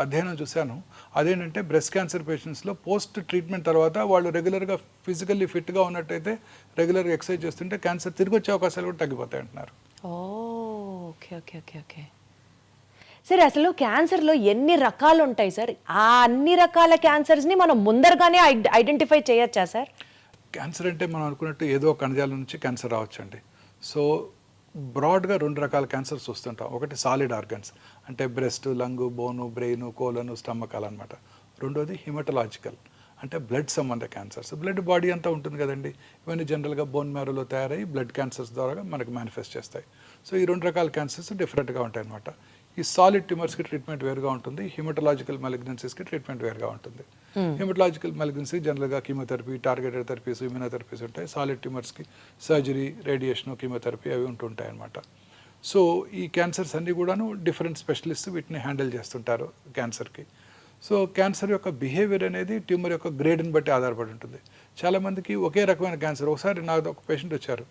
అధ్యయనం చూశాను. అదేంటంటే బ్రెస్ట్ క్యాన్సర్ పేషెంట్స్లో పోస్ట్ ట్రీట్మెంట్ తర్వాత వాళ్ళు రెగ్యులర్గా ఫిజికల్లీ ఫిట్గా ఉన్నట్టయితే, రెగ్యులర్గా ఎక్సర్సైజ్ చేస్తుంటే క్యాన్సర్ తిరిగి వచ్చే అవకాశాలు కూడా తగ్గిపోతాయి అంటున్నారు. Okay okay okay okay. సరే, అసలు క్యాన్సర్లో ఎన్ని రకాలు ఉంటాయి సార్? ఆ అన్ని రకాల క్యాన్సర్స్ని మనం ముందరగానే ఐడెంటిఫై చేయొచ్చా సార్? క్యాన్సర్ అంటే మనం అనుకున్నట్టు ఏదో కణజాలం నుంచి క్యాన్సర్ రావచ్చండి. సో బ్రాడ్గా 2 రకాల క్యాన్సర్స్ వస్తుంటాం. ఒకటి సాలిడ్ ఆర్గన్స్, అంటే బ్రెస్ట్, లంగు, బోను, బ్రెయిన్, కోలను, స్టమక్ అనమాట. రెండోది హిమటలాజికల్, అంటే బ్లడ్ సంబంధ క్యాన్సర్స్. బ్లడ్ బాడీ అంతా ఉంటుంది కదండి. ఇవన్నీ జనరల్గా బోన్ మ్యారోలో తయారై బ్లడ్ క్యాన్సర్స్ ద్వారా మనకు మేనిఫెస్ట్ చేస్తాయి. సో ఈ 2 రకాల క్యాన్సర్స్ డిఫరెంట్గా ఉంటాయి అన్నమాట. ఈ సాలిడ్ ట్యూమర్స్కి ట్రీట్మెంట్ వేరుగా ఉంటుంది, హిమటలాజికల్ మెలిగ్నెన్సీస్కి ట్రీట్మెంట్ వేరుగా ఉంటుంది. హిమటలాజికల్ మెలిగ్నెన్సీ జనరల్గా కీమోథెరపీ, టార్గెటెడ్ థెరపీస్, ఇమ్యూనోథెరపీస్ ఉంటాయి. సాలిడ్ ట్యూమర్స్కి సర్జరీ, రేడియేషన్, కీమోథెరపీ అవి ఉంటుంటాయి అన్నమాట. సో ఈ క్యాన్సర్స్ అన్నీ కూడాను డిఫరెంట్ స్పెషలిస్ట్ వీటిని హ్యాండిల్ చేస్తుంటారు క్యాన్సర్కి. సో క్యాన్సర్ యొక్క బిహేవియర్ అనేది ట్యూమర్ యొక్క గ్రేడ్ని బట్టి ఆధారపడి ఉంటుంది. చాలామందికి ఒకే రకమైన క్యాన్సర్. ఒకసారి నాకు ఒక పేషెంట్ వచ్చారు,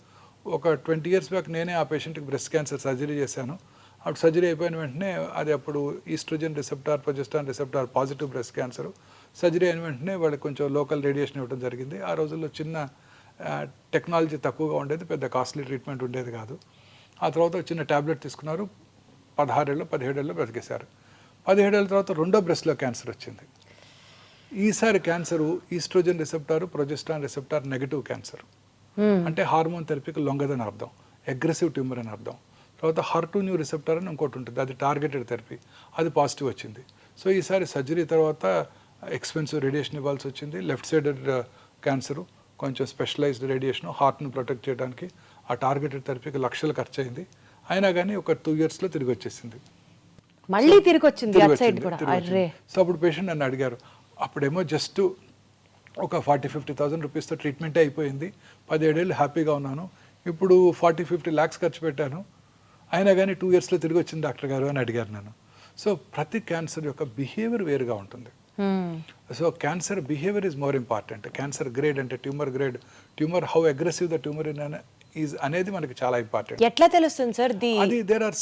ఒక 20 years బ్యాక్ నేనే ఆ పేషెంట్కి బ్రెస్ట్ క్యాన్సర్ సర్జరీ చేశాను. అప్పుడు సర్జరీ అయిపోయిన వెంటనే అది అప్పుడు oestrogen receptor, progesterone receptor positive breast cancer. Surgery అయిన వెంటనే వాళ్ళకి కొంచెం లోకల్ రేడియేషన్ ఇవ్వడం జరిగింది. ఆ రోజుల్లో చిన్న టెక్నాలజీ తక్కువగా ఉండేది, పెద్ద కాస్ట్లీ ట్రీట్మెంట్ ఉండేది కాదు. ఆ తర్వాత చిన్న ట్యాబ్లెట్ తీసుకున్నారు, 17 ఏళ్ళు బ్రతికేశారు. 17 ఏళ్ళ తర్వాత రెండో బ్రెస్ట్లో క్యాన్సర్ వచ్చింది. ఈసారి cancer oestrogen receptor, progesterone receptor negative cancer, అంటే హార్మోన్ థెరపీకి లొంగదని అర్థం, అగ్రెసివ్ ట్యూమర్ అని అర్థం. తర్వాత HER2 రిసెప్టార్ అని ఇంకోటి ఉంటుంది, అది టార్గెటెడ్ థెరపీ, అది పాజిటివ్ వచ్చింది. సో ఈసారి సర్జరీ తర్వాత ఎక్స్పెన్సివ్ రేడియేషన్ ఇవ్వాల్సి వచ్చింది. లెఫ్ట్ సైడెడ్ క్యాన్సరు, కొంచెం స్పెషలైజ్డ్ రేడియేషన్, హార్ట్ను ప్రొటెక్ట్ చేయడానికి ఆ టార్గెటెడ్ థెరపీకి లక్షలు ఖర్చు అయింది. అయినా కానీ ఒక 2 yearsలో తిరిగి వచ్చేసింది. మళ్ళీ తిరిగి వచ్చింది అట్ సైడ్ కూడా. అర్రే. సో అప్పుడు పేషెంట్ నన్ను అడిగారు, అప్పుడేమో జస్ట్ ఒక 40,000-50,000 రూపీస్తో ట్రీట్మెంటే అయిపోయింది, 17 ఏళ్ళు హ్యాపీగా ఉన్నాను, ఇప్పుడు 40-50 lakhs ఖర్చు పెట్టాను, అయినా కానీ 2 yearsలో తిరిగి వచ్చింది డాక్టర్ గారు అని అడిగారు నన్ను. సో ప్రతి క్యాన్సర్ యొక్క బిహేవియర్ వేరుగా ఉంటుంది. So cancer behaviour is more important. Cancer grade అంటే tumour grade, tumour how aggressive the tumour is అనేది మనకి చాలా ఇంపార్టెంట్. ఎట్లా తెలుస్తుంది సార్? అది there are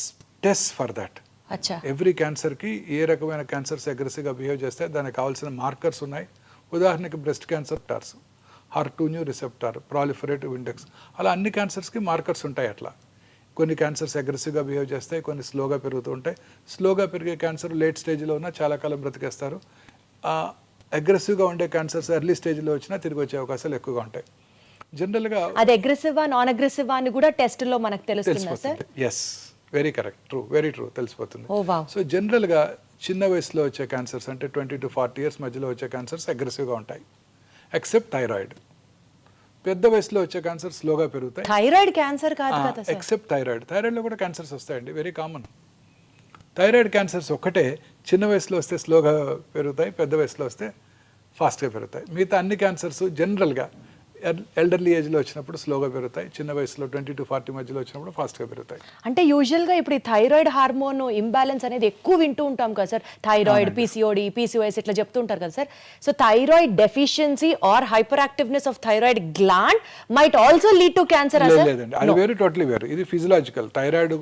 test for that. Every క్యాన్సర్కి ఏ రకమైన క్యాన్సర్స్ అగ్రెసివ్గా బిహేవ్ చేస్తే దానికి కావాల్సిన మార్కర్స్ ఉన్నాయి. ఉదాహరణకి breast cancer torrs, HER2 receptor, proliferative index, అలా అన్ని క్యాన్సర్స్కి మార్కర్స్ ఉంటాయి. అట్లా కొన్ని క్యాన్సర్స్ అగ్రెసివ్గా బిహేవ్ చేస్తాయి, కొన్ని స్లోగా పెరుగుతూ ఉంటాయి. స్లోగా పెరిగే క్యాన్సర్ లేట్ స్టేజ్లో ఉన్నా చాలా కాలం బ్రతికేస్తారు. అగ్రెసివ్గా ఉండే క్యాన్సర్స్ ఎర్లీ స్టేజ్లో వచ్చినా తిరిగి వచ్చే అవకాశాలు ఎక్కువగా ఉంటాయి. జనరల్గా అది అగ్రెసివా నాన్ అగ్రెసివా అని కూడా టెస్ట్లో మనకు తెలుస్తుందా sir? Yes, very correct, true, very true, తెలిసిపోతుంది. Oh wow. సో జనరల్గా చిన్న వయసులో వచ్చే క్యాన్సర్స్ అంటే 20 to 40 years మధ్యలో వచ్చే క్యాన్సర్స్ అగ్రెసివ్గా ఉంటాయి, ఎక్సెప్ట్ థైరాయిడ్. పెద్ద వయసులో వచ్చే క్యాన్సర్ స్లోగా పెరుగుతాయి. థైరాయిడ్ క్యాన్సర్ కాదు కదా సార్? Except thyroid. థైరాయిడ్లో కూడా క్యాన్సర్స్ వస్తాయండి, వెరీ కామన్. థైరాయిడ్ క్యాన్సర్స్ ఒక్కటే చిన్న వయసులో వస్తే స్లోగా పెరుగుతాయి, పెద్ద వయసులో వస్తే ఫాస్ట్గా పెరుగుతాయి. మిగతా అన్ని క్యాన్సర్స్ జనరల్గా ఎల్డర్లీ ఏజ్లో వచ్చినప్పుడు స్లోగా పెరుగుతాయి, చిన్న వయసులో 20 to 40 మధ్యలో వచ్చినప్పుడు ఫాస్ట్గా పెరుగుతాయి. అంటే యూజువల్గా ఇప్పుడు ఈ థైరాయిడ్ హార్మోన్ ఇంబ్యాలెన్స్ అనేది ఎక్కువ వింటూ ఉంటాం కదా సార్, థైరాయిడ్, PCOD, PCOS ఇట్లా చెప్తూ ఉంటారు కదా sir. So thyroid deficiency or hyperactiveness of thyroid gland might also lead to cancer. లేదండి, అది వేరు, టోటలీ వేరు. ఇది ఫిజియలాజికల్. థైరాయిడ్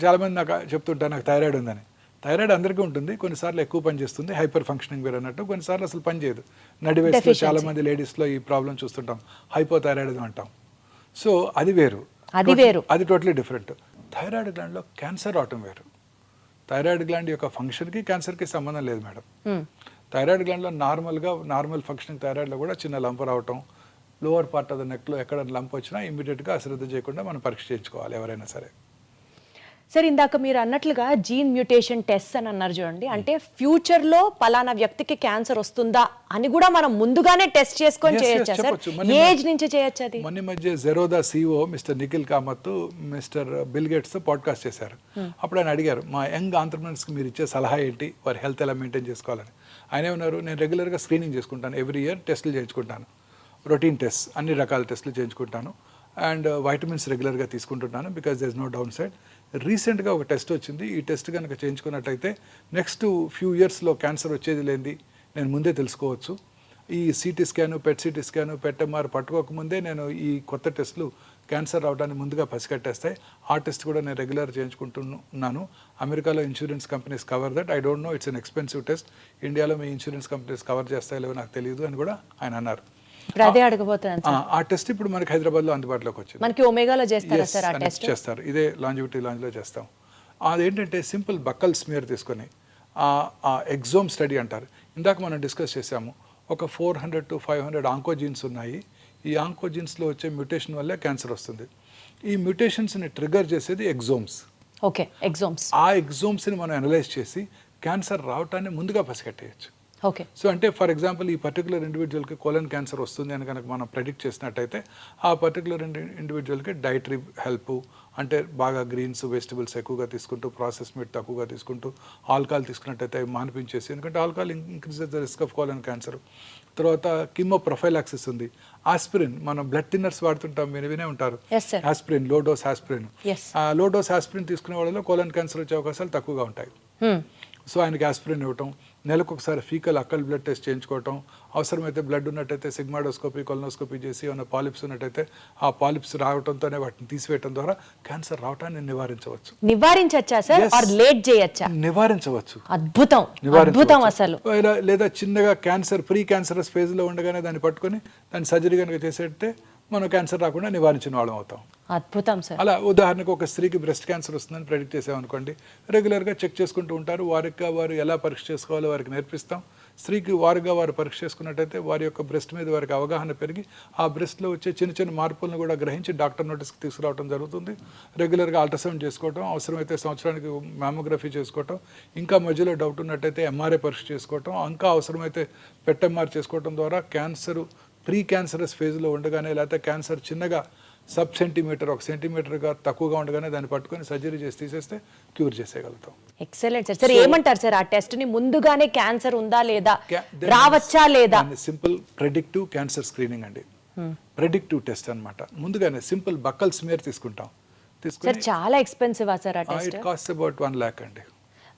చాలామంది నాకు చెప్తుంటారు నాకు థైరాయిడ్ ఉందని. థైరాయిడ్ అందరికీ ఉంటుంది, కొన్నిసార్లు ఎక్కువ పని చేస్తుంది, హైపర్ ఫంక్షనింగ్ వేరు అన్నట్టు, కొన్నిసార్లు అసలు పని చేయదు. నడి వయసులో చాలా మంది లేడీస్లో ఈ ప్రాబ్లం చూస్తుంటాం, హైపోథైరాయిడ్ అంటాం. సో అది వేరు, అది టోటలీ డిఫరెంట్. థైరాయిడ్ గ్లాండ్లో క్యాన్సర్ రావటం వేరు. థైరాయిడ్ గ్లాండ్ యొక్క ఫంక్షన్కి క్యాన్సర్కి సంబంధం లేదు మేడం. థైరాయిడ్ గ్లాండ్లో నార్మల్ ఫంక్షనింగ్ థైరాయిడ్లో కూడా చిన్న లంప్ రావటం, లోవర్ పార్ట్ ఆఫ్ ద నెక్లో ఎక్కడ లంప్ వచ్చినా ఇమీడియట్గా అశ్రద్ధ చేయకుండా మనం పరీక్ష చేయించుకోవాలి ఎవరైనా సరే. సార్ ఇందాక మీరు అన్నట్లుగా జీన్ మ్యూటేషన్ టెస్ట్ అని అన్నారు చూడండి, అంటే ఫ్యూచర్లో పలానా వ్యక్తికి క్యాన్సర్ వస్తుందా అని కూడా మనం ముందుగానే టెస్ట్ చేసుకొని చేయొచ్చా సార్? ఏజ్ నుంచి చేయొచ్చు అది? మొన్న మధ్య Zerodha CEO mister Nikhil Kamath mister bill gates podcast చేశారు. అప్పుడు ఆయన అడిగారు మా యంగ్ ఆంటర్ప్రినర్స్కి మీరు ఇచ్చే సలహా ఏంటి, వారి హెల్త్ ఎలా మెయింటైన్ చేసుకోవాలని. ఆయన ఏమన్నారు, నేను రెగ్యులర్గా స్క్రీనింగ్ చేసుకుంటాను, ఎవ్రీ ఇయర్ టెస్టులు చేయించుకుంటాను, రొటీన్ టెస్ట్ అన్ని రకాల టెస్టులు చేయించుకుంటాను, అండ్ వైటమిన్స్ రెగ్యులర్గా తీసుకుంటున్నాను because there is no downside. రీసెంట్గా ఒక టెస్ట్ వచ్చింది, ఈ టెస్ట్ కనుక చేయించుకున్నట్టయితే నెక్స్ట్ ఫ్యూ ఇయర్స్లో క్యాన్సర్ వచ్చేది లేనిది నేను ముందే తెలుసుకోవచ్చు. ఈ CT scan, PET CT scan, PET MR పట్టుకోకముందే నేను ఈ కొత్త టెస్టులు క్యాన్సర్ రావడానికి ముందుగా పసిగట్టేస్తాయి. ఆ టెస్ట్ కూడా నేను రెగ్యులర్ చేయించుకుంటున్నాను. అమెరికాలో insurance companies cover that. I don't no, it's an expensive test. ఇండియాలో మీ ఇన్సూరెన్స్ కంపెనీస్ కవర్ చేస్తాయో లేవో నాకు తెలియదు అని కూడా ఆయన అన్నారు. అదే అడగబోతున్నాను. ఆ టెస్ట్ ఇప్పుడు మనకి హైదరాబాద్లో అందుబాటులోకి వచ్చింది. మనకి ఒమేగాలో చేస్తారా సార్ ఆ టెస్ట్? చేస్తారు, ఇదే లాంజివిటీ లాంజ్లో చేస్తాం. అదేంటంటే సింపుల్ బక్కల్ స్మియర్ తీసుకొని ఆ ఎగ్జోమ్ స్టడీ అంటారు. ఇందాక మనం డిస్కస్ చేసాము, ఒక 400 to 500 ఆంకోజీన్స్ ఉన్నాయి. ఈ ఆంకోజీన్స్లో వచ్చే మ్యూటేషన్ వల్లే క్యాన్సర్ వస్తుంది. ఈ మ్యూటేషన్స్ని ట్రిగర్ చేసేది ఎగ్జోమ్స్. ఓకే, ఎగ్జోమ్స్. ఆ ఎగ్జోమ్స్ని మనం అనలైజ్ చేసి క్యాన్సర్ రావటాన్ని ముందుగా పసిగట్టేయచ్చు. ఓకే. సో అంటే ఫర్ ఎగ్జాంపుల్ ఈ పర్టికులర్ ఇండివిజువల్కి కోలన్ క్యాన్సర్ వస్తుంది అని కనుక మనం ప్రెడిక్ట్ చేసినట్టయితే ఆ పర్టికులర్ ఇండివిజువల్కి డైటరీ హెల్ప్, అంటే బాగా గ్రీన్స్ వెజిటబుల్స్ ఎక్కువగా తీసుకుంటూ, ప్రాసెస్ మీట్ తక్కువగా తీసుకుంటూ, ఆల్కహాల్ తీసుకున్నట్టయితే అవి మానిపించేసి, ఎందుకంటే alcohol increases the risk of colon cancer. తర్వాత కిమో ప్రొఫైలాక్సిస్ ఉంది, ఆస్పిరిన్, మనం బ్లడ్ థిన్నర్స్ వాడుతుంటాం, మీరు వినే ఉంటారు aspirin, low dose aspirin. Low dose aspirin తీసుకునే వాళ్ళలో కోలన్ క్యాన్సర్ వచ్చే అవకాశాలు తక్కువగా ఉంటాయి. సో ఆయనకి ఆస్పిరిన్ ఇవ్వటం, నెలకు ఒకసారి ఫీకల్ అక్కల్ బ్లడ్ టెస్ట్ చేయించుకోవటం, అవసరమైతే బ్లడ్ ఉన్నట్టయితే సిగ్మాడోస్కోపీ, కొలనోస్కోపీ చేసి ఏమైనా పాలిప్స్ ఉన్నట్టయితే ఆ పాలిప్స్ రావడంతోనే వాటిని తీసివేయటం ద్వారా క్యాన్సర్ రావటాన్ని నివారించవచ్చు. నివారించవచ్చా సార్? ఆర్ లేట్ చేయొచ్చా? నివారించవచ్చు. అద్భుతం, అద్భుతం అసలు. లేదా చిన్నగా క్యాన్సర్ ప్రీ క్యాన్సరస్ ఫేజ్లో ఉండగానే దాన్ని పట్టుకొని దాన్ని సర్జరీ కనుక చేసేస్తే మనం క్యాన్సర్ రాకుండా నివారించిన వాళ్ళం అవుతాం. అద్భుతం సార్. అలా ఉదాహరణకు ఒక స్త్రీకి బ్రెస్ట్ క్యాన్సర్ వస్తుందని ప్రెడిక్ట్ చేసామనుకోండి, రెగ్యులర్గా చెక్ చేసుకుంటూ ఉంటారు, వారు ఎలా పరీక్ష చేసుకోవాలో వారికి నేర్పిస్తాం. స్త్రీకి వారు పరీక్ష చేసుకున్నట్టయితే వారి యొక్క బ్రెస్ట్ మీద వారికి అవగాహన పెరిగి ఆ బ్రెస్ట్లో వచ్చే చిన్న చిన్న మార్పులను కూడా గ్రహించి డాక్టర్ నోటీస్కి తీసుకురావడం జరుగుతుంది. రెగ్యులర్గా అల్ట్రాసౌండ్ చేసుకోవటం, అవసరమైతే సంవత్సరానికి మ్యామోగ్రఫీ చేసుకోవటం, ఇంకా మధ్యలో డౌట్ ఉన్నట్టయితే MRI పరీక్ష చేసుకోవటం, ఇంకా అవసరమైతే PET MR చేసుకోవటం ద్వారా క్యాన్సర్ ప్రీ క్యాన్సరస్ ఫేజ్లో ఉండగానే, లేకపోతే క్యాన్సర్ చిన్నగా సబ్ సెంటీమీటర్, 1 సెంటీమీటర్గా తక్కువగా ఉండగానే దాన్ని పట్టుకొని సర్జరీ చేసి తీసేస్తే క్యూర్ చేసేయగలుగుతాం. Excellent sir. సార్ ఏమంటారు సార్, ఆ టెస్ట్ ని ముందుగానే క్యాన్సర్ ఉందా లేదా, రావచ్చా లేదా? సింపుల్ ప్రెడిక్టివ్ క్యాన్సర్ స్క్రీనింగ్ అండి, ప్రెడిక్టివ్ టెస్ట్ అన్నమాట. ముందుగానే సింపుల్ బక్కల్ స్మియర్ తీసుకుంటాం. సార్ చాలా ఎక్స్పెన్సివ్ సార్ ఆ test? It cost about 1 lakh అండి.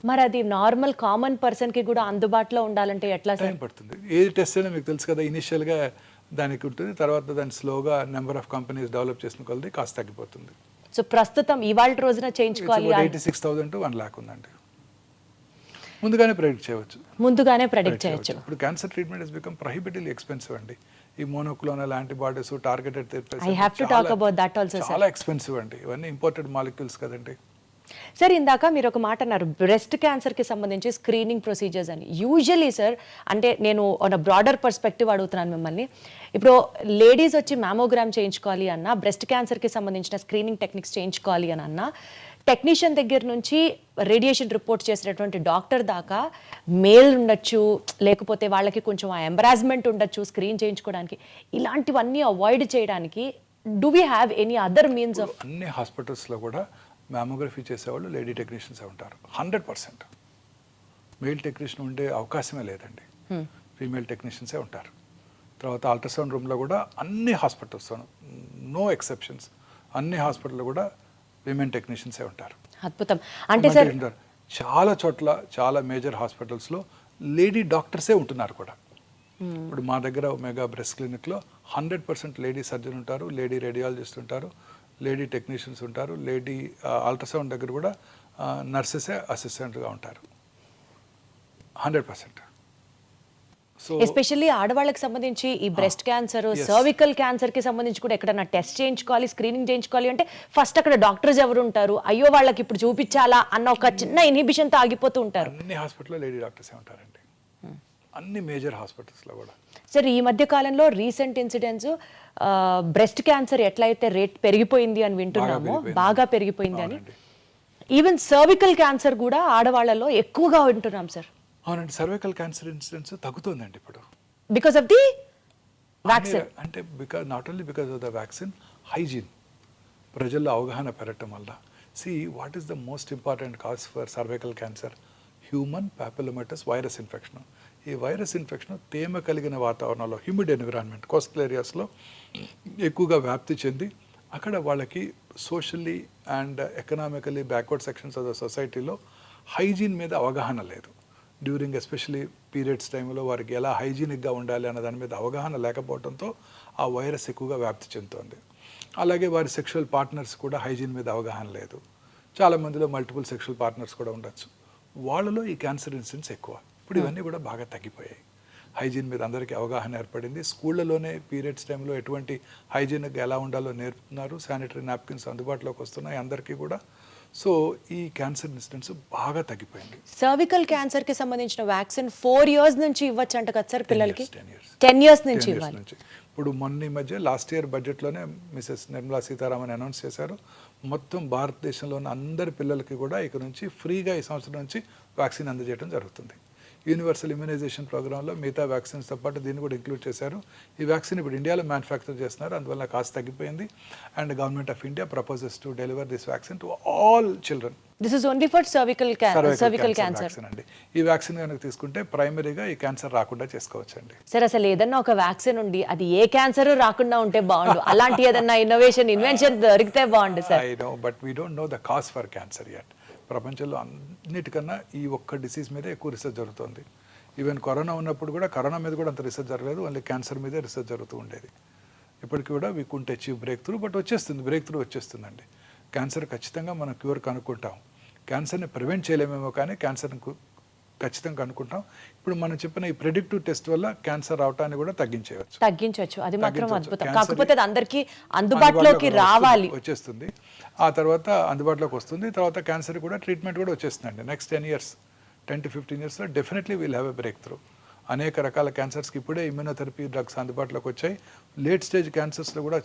మరి అది నార్మల్ కామన్ పర్సన్ కి కూడా అందుబాటులో ఉండాలంటే ఎట్లా సార్? టైం పడుతుంది. ఏ టెస్ట్ అయినా మీకు తెలుసు కదా, ఇనిషియల్గా దానికి ఉంటుంది, తర్వాత దాన్ని స్లోగా నెంబర్ ఆఫ్ కంపెనీస్ డెవలప్ చేసిన కొలది కాస్ట్ తగ్గిపోతుంది. సో ప్రస్తుతం ఇవాళ రోజున చేయించుకోవాలి 86,000 to 1 lakh ఉందండి. ముందుగానే ప్రెడిక్ట్ చేయవచ్చు. ముందుగానే ప్రెడిక్ట్ చేయొచ్చు. ఇప్పుడు cancer treatment is become prohibitively expensive అండి. ఈ monoclonal antibodies, targeted therapies, I have to talk about that also sir. చాలా ఎక్స్పెన్సివ్ అండి, ఇవన్నీ ఇంపోర్టెడ్ మాలిక్యూల్స్ కదండి. సార్ ఇందాక మీరు ఒక మాట అన్నారు, బ్రెస్ట్ క్యాన్సర్కి సంబంధించి స్క్రీనింగ్ ప్రొసీజర్స్ అని. యూజువలీ సార్, అంటే నేను ఒక బ్రాడర్ పర్స్పెక్టివ్ అడుగుతున్నాను మిమ్మల్ని. ఇప్పుడు లేడీస్ వచ్చి మ్యామోగ్రామ్ చేయించుకోవాలి అన్నా, బ్రెస్ట్ క్యాన్సర్కి సంబంధించిన స్క్రీనింగ్ టెక్నిక్స్ చేయించుకోవాలి అని అన్నా, టెక్నీషియన్ దగ్గర నుంచి రేడియేషన్ రిపోర్ట్ చేసినటువంటి డాక్టర్ దాకా మేల్ ఉండొచ్చు, లేకపోతే వాళ్ళకి కొంచెం ఆ ఎంబరాస్మెంట్ ఉండొచ్చు స్క్రీన్ చేయించుకోవడానికి. ఇలాంటివన్నీ అవాయిడ్ చేయడానికి do we have any other means of? అన్ని హాస్పిటల్స్లో కూడా మ్యామోగ్రఫీ చేసేవాళ్ళు లేడీ టెక్నీషియన్సే ఉంటారు 100%. మెయిల్ టెక్నీషియన్ ఉండే అవకాశమే లేదండి, ఫీమేల్ టెక్నీషియన్సే ఉంటారు. తర్వాత అల్ట్రాసౌండ్ రూమ్లో కూడా అన్ని హాస్పిటల్స్, నో ఎక్సెప్షన్స్, అన్ని హాస్పిటల్లో కూడా విమెన్ టెక్నీషియన్సే ఉంటారు. అద్భుతం. అంటే సార్ చాలా చోట్ల, చాలా మేజర్ హాస్పిటల్స్లో లేడీ డాక్టర్సే ఉంటున్నారు కూడా. ఇప్పుడు మా దగ్గర ఒమేగా బ్రెస్ట్ క్లినిక్లో 100% లేడీ సర్జన్ ఉంటారు, లేడీ రేడియాలజిస్ట్ ఉంటారు, లేడీ టెక్నీషియన్స్ ఉంటారు, లేడీ అల్ట్రాసౌండ్ దగ్గర కూడా నర్సెసే అసిస్టెంట్గా ఉంటారు 100%. సో ఎస్పెషల్లీ ఆడవాళ్ళకి సంబంధించి ఈ బ్రెస్ట్ క్యాన్సర్, సర్వికల్ క్యాన్సర్ కి సంబంధించి కూడా ఎక్కడన్నా టెస్ట్ చేయించుకోవాలి, స్క్రీనింగ్ చేయించుకోవాలి అంటే ఫస్ట్ అక్కడ డాక్టర్స్ ఎవరు ఉంటారు, అయ్యో వాళ్ళకి ఇప్పుడు చూపించాలా అన్న ఒక చిన్న ఇన్హిబిషన్తో ఆగిపోతూ ఉంటారు. అన్ని హాస్పిటల్లో లేడీ డాక్టర్సే ఉంటారండి. అన్ని మేజర్ హాస్పిటల్స్లో కూడా. సార్ ఈ మధ్య కాలంలో రీసెంట్ ఇన్సిడెంట్స్ బ్రెస్ట్ క్యాన్సర్ ఎట్లయితే రేట్ పెరిగిపోయింది అని వింటున్నామో, బాగా పెరిగిపోయింది అని, ఈవెన్ సర్వికల్ క్యాన్సర్ కూడా ఆడవాళ్ళలో ఎక్కువగా వింటున్నాం సార్. అవునండి, సర్వైకల్ క్యాన్సర్ ఇన్సిడెన్స్ తగ్గుతుందండి ఇప్పుడు బికాస్ ఆఫ్ ది వ్యాక్సిన్. అంటే not only because of the vaccine, hygiene ప్రజల్లో అవగాహన పెరగటం వల్ల. What is the most important cause for cervical cancer? Human papillomatous virus infection. ఈ వైరస్ ఇన్ఫెక్షన్ తేమ కలిగిన వాతావరణంలో, హ్యూమిడ్ ఎన్విరాన్మెంట్, కోస్టల్ ఏరియాస్లో ఎక్కువగా వ్యాప్తి చెంది అక్కడ వాళ్ళకి socially and economically backward sections of the సొసైటీలో హైజీన్ మీద అవగాహన లేదు. డ్యూరింగ్ ఎస్పెషలీ పీరియడ్స్ టైంలో వారికి ఎలా హైజీనిక్గా ఉండాలి అన్న దాని మీద అవగాహన లేకపోవడంతో ఆ వైరస్ ఎక్కువగా వ్యాప్తి చెందుతోంది. అలాగే వారి సెక్షువల్ పార్ట్నర్స్ కూడా హైజీన్ మీద అవగాహన లేదు. చాలామందిలో మల్టిపుల్ సెక్షువల్ పార్ట్నర్స్ కూడా ఉండొచ్చు. వాళ్ళలో ఈ క్యాన్సర్ ఇన్సిడెంట్స్ ఎక్కువ. ఇప్పుడు ఇవన్నీ కూడా బాగా తగ్గిపోయాయి. హైజీన్ మీద అందరికీ అవగాహన ఏర్పడింది. స్కూళ్ళలోనే పీరియడ్స్ టైంలో ఎటువంటి హైజీనిక్గా ఎలా ఉండాలో నేర్పుతున్నారు. శానిటరీ నాప్కిన్స్ అందుబాటులోకి వస్తున్నాయి అందరికీ కూడా. సో ఈ క్యాన్సర్ ఇన్సిడెంట్స్ బాగా తగ్గిపోయింది. సర్వికల్ క్యాన్సర్ కి సంబంధించిన వ్యాక్సిన్ 4 years నుంచి ఇవ్వచ్చు అంట కదా సార్ పిల్లలకి? 10 years నుంచి ఇవ్వాలి. ఇప్పుడు మొన్న ఈ మధ్య లాస్ట్ ఇయర్ బడ్జెట్లోనే మిసెస్ నిర్మలా సీతారామన్ అనౌన్స్ చేశారు, మొత్తం భారతదేశంలో ఉన్న అందరి పిల్లలకి కూడా ఇక నుంచి ఫ్రీగా ఈ సంవత్సరం నుంచి వ్యాక్సిన్ అందజేయడం జరుగుతుంది. యూనివర్సల్ ఇమ్యునైజేషన్ ప్రోగ్రాంలో మిగతా వ్యాక్సిన్స్తో పాటు దీన్ని కూడా ఇంక్లూడ్ చేశారు. ఈ వ్యాక్సిన్ ఇప్పుడు ఇండియాలో మ్యానుఫ్యాక్చర్ చేస్తున్నారు, అందువల్ల కాస్ట్ తగ్గిపోయింది. And government of India proposes to deliver this vaccine to all children. This is only for cervical cancer అండి. ఈ వ్యాక్సిన్ కనుక తీసుకుంటే ప్రైమరీగా ఈ క్యాన్సర్ రాకుండా చేసుకోవచ్చు అండి. సార్ అసలు ఏదన్నా ఒక వ్యాక్సిన్ ఉండి అది ఏ క్యాన్సర్ రాకుండా ఉంటే బాగుండు. అలాంటి ఏదన్నా ఇన్వెన్షన్ దొరికితే బాగుండు sir. I know, but we don't know the cause for cancer yet. ప్రపంచంలో అన్నిటికన్నా ఈ ఒక్క డిసీజ్ మీద ఎక్కువ రీసెర్చ్ జరుగుతుంది. ఈవెన్ కరోనా ఉన్నప్పుడు కూడా కరోనా మీద కూడా అంత రీసెర్చ్ జరగలేదు, ఓన్లీ క్యాన్సర్ మీదే రీసెర్చ్ జరుగుతూ ఉండేది. ఇప్పటికీ కూడా we can't achieve breakthrough, but breakthrough వచ్చేస్తుందండి. క్యాన్సర్ ఖచ్చితంగా మనం క్యూర్ కనుక్కుంటాం. క్యాన్సర్ని ప్రివెంట్ చేయలేమేమో కానీ క్యాన్సర్ని ఖచ్చితంగా కనుక్కుంటాం. ఇప్పుడు మనం చెప్పిన ఈ ప్రెడిక్టివ్ టెస్ట్ వల్ల క్యాన్సర్ రావటాన్ని కూడా తగ్గించవచ్చు. అది మాత్రం అద్భుతం. కాకపోతే అది అందరికీ అందుబాటులోకి రావాలి, వచ్చేస్తుంది. ఆ తర్వాత అందుబాటులోకి వస్తుంది. తర్వాత క్యాన్సర్ కూడా ట్రీట్మెంట్ కూడా వచ్చేస్తుందండి. నెక్స్ట్ 10 to 15 yearsలో definitely will have a breakthrough. అనేక రకాల క్యాన్సర్స్కి ఇప్పుడే ఇమ్యూనోథెరపీ డ్రగ్స్ అందుబాటులోకి వచ్చాయి. లేట్ స్టేజ్ క్యాన్సర్స్లో కూడా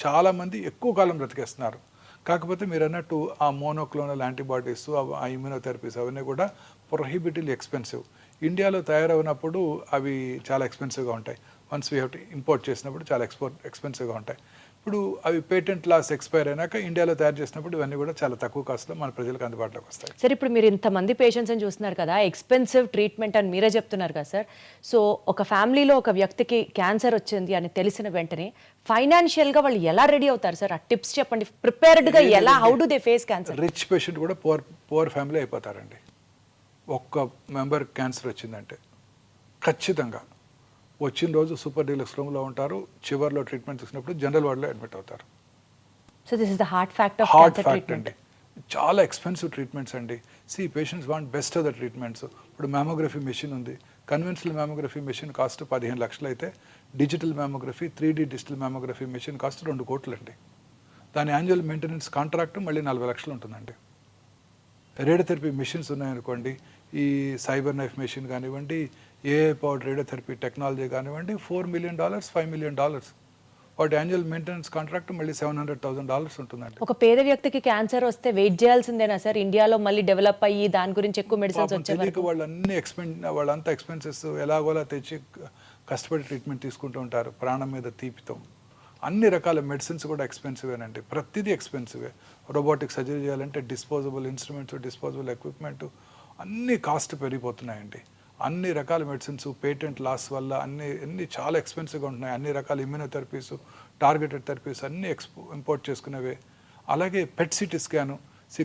చాలామంది ఎక్కువ కాలం బ్రతికేస్తున్నారు. కాకపోతే మీరు అన్నట్టు ఆ మోనోక్లోనల్ యాంటీబాడీస్, ఆ ఇమ్యూనోథెరపీస్ అవన్నీ కూడా ప్రొహిబిటివ్లీ ఎక్స్పెన్సివ్. ఇండియాలో తయారవునప్పుడు అవి చాలా ఎక్స్పెన్సివ్గా ఉంటాయి. Once we have to import చేసినప్పుడు చాలా ఎక్స్పెన్సివ్గా ఉంటాయి. ఇప్పుడు అవి పేటెంట్ లాస్ ఎక్స్పైర్ అయినాక ఇండియాలో తయారు చేసినప్పుడు ఇవన్నీ కూడా చాలా తక్కువ కాస్ట్లో మన ప్రజలకు అందుబాటులోకి వస్తాయి. సార్ ఇప్పుడు మీరు ఇంతమంది పేషెంట్స్ని చూస్తున్నారు కదా, ఎక్స్పెన్సివ్ ట్రీట్మెంట్ అని మీరే చెప్తున్నారు కదా సార్. సో ఒక ఫ్యామిలీలో ఒక వ్యక్తికి క్యాన్సర్ వచ్చింది అని తెలిసిన వెంటనే ఫైనాన్షియల్గా వాళ్ళు ఎలా రెడీ అవుతారు సార్? ఆ టిప్స్ చెప్పండి. ప్రిపేర్డ్గా ఎలా, how do they face cancer? Rich patient కూడా పువర్ ఫ్యామిలీ అయిపోతారండి. ఒక్క మెంబర్ క్యాన్సర్ వచ్చిందంటే ఖచ్చితంగా వచ్చిన రోజు సూపర్ డీలక్స్ రూమ్లో ఉంటారు. చివర్లో ట్రీట్మెంట్ తీసుకున్నప్పుడు జనరల్ వార్డులో అడ్మిట్ అవుతారు. So this is the heart fact of cancer treatment అండి. చాలా ఎక్స్పెన్సివ్ ట్రీట్మెంట్స్ అండి. Patients want best of the treatments. ఇప్పుడు మ్యామోగ్రఫీ మెషిన్ ఉంది. కన్వెన్షనల్ మ్యామోగ్రఫీ మెషిన్ కాస్ట్ 15 లక్షలు అయితే digital mammography 3D digital mammography machine cost 2 కోట్లు అండి. దాని యాన్యువల్ మెయింటెనెన్స్ కాంట్రాక్ట్ మళ్ళీ 40 లక్షలు ఉంటుందండి. రేడియోథెరపీ మెషిన్స్ ఉన్నాయనుకోండి, ఈ సైబర్ నైఫ్ మెషిన్ కానివ్వండి, ఏఐ పవర్డ్ రేడియోథెరపీ టెక్నాలజీ కానివ్వండి, $4 million, $5 million. వాటి యాన్యువల్ మెయింటెనెన్స్ కాంట్రాక్ట్ మళ్ళీ $700,000 ఉంటుందండి. ఒక పేద వ్యక్తికి క్యాన్సర్ వస్తే వెయిట్ చేయాల్సిందేనా సార్? ఇండియాలో మళ్ళీ డెవలప్ అయ్యి దాని గురించి ఎక్కువ మెడిసిన్స్ వచ్చే వాళ్ళంతా ఎక్స్పెన్సెస్ ఎలాగోలా తెచ్చి కష్టపడి ట్రీట్మెంట్ తీసుకుంటూ ఉంటారు ప్రాణం మీద తీపితో. అన్ని రకాల మెడిసిన్స్ కూడా ఎక్స్పెన్సివేనండి. ప్రతిదీ ఎక్స్పెన్సివే. రోబోటిక్ సర్జరీ చేయాలంటే డిస్పోజబుల్ ఇన్స్ట్రుమెంట్స్, డిస్పోజబుల్ ఎక్విప్మెంట్ అన్నీ కాస్ట్ పెరిగిపోతున్నాయండి. అన్ని రకాల మెడిసిన్స్ పేటెంట్ లాస్ వల్ల అన్ని చాలా ఎక్స్పెన్సివ్గా ఉంటున్నాయి. అన్ని రకాల ఇమ్యూనోథెరపీస్, టార్గెటెడ్ థెరపీస్ అన్నీ ఇంపోర్ట్ చేసుకునేవే. అలాగే PET CT scan,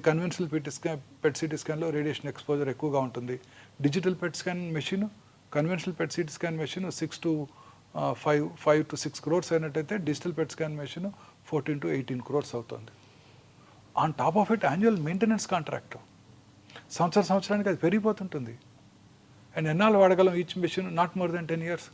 conventional PET CT స్కాన్లో రేడియేషన్ ఎక్స్పోజర్ ఎక్కువగా ఉంటుంది. Digital PET scan machine, conventional PET CT scan machine 5 to 6 crores అయినట్టయితే digital PET scan machine 14 to 18 crores అవుతుంది. On top of it annual maintenance contract సంవత్సరానికి అది పెరిగిపోతుంటుంది. అండ్ ఎన్నాళ్ళు వాడగలం each machine? Not more then 10 years.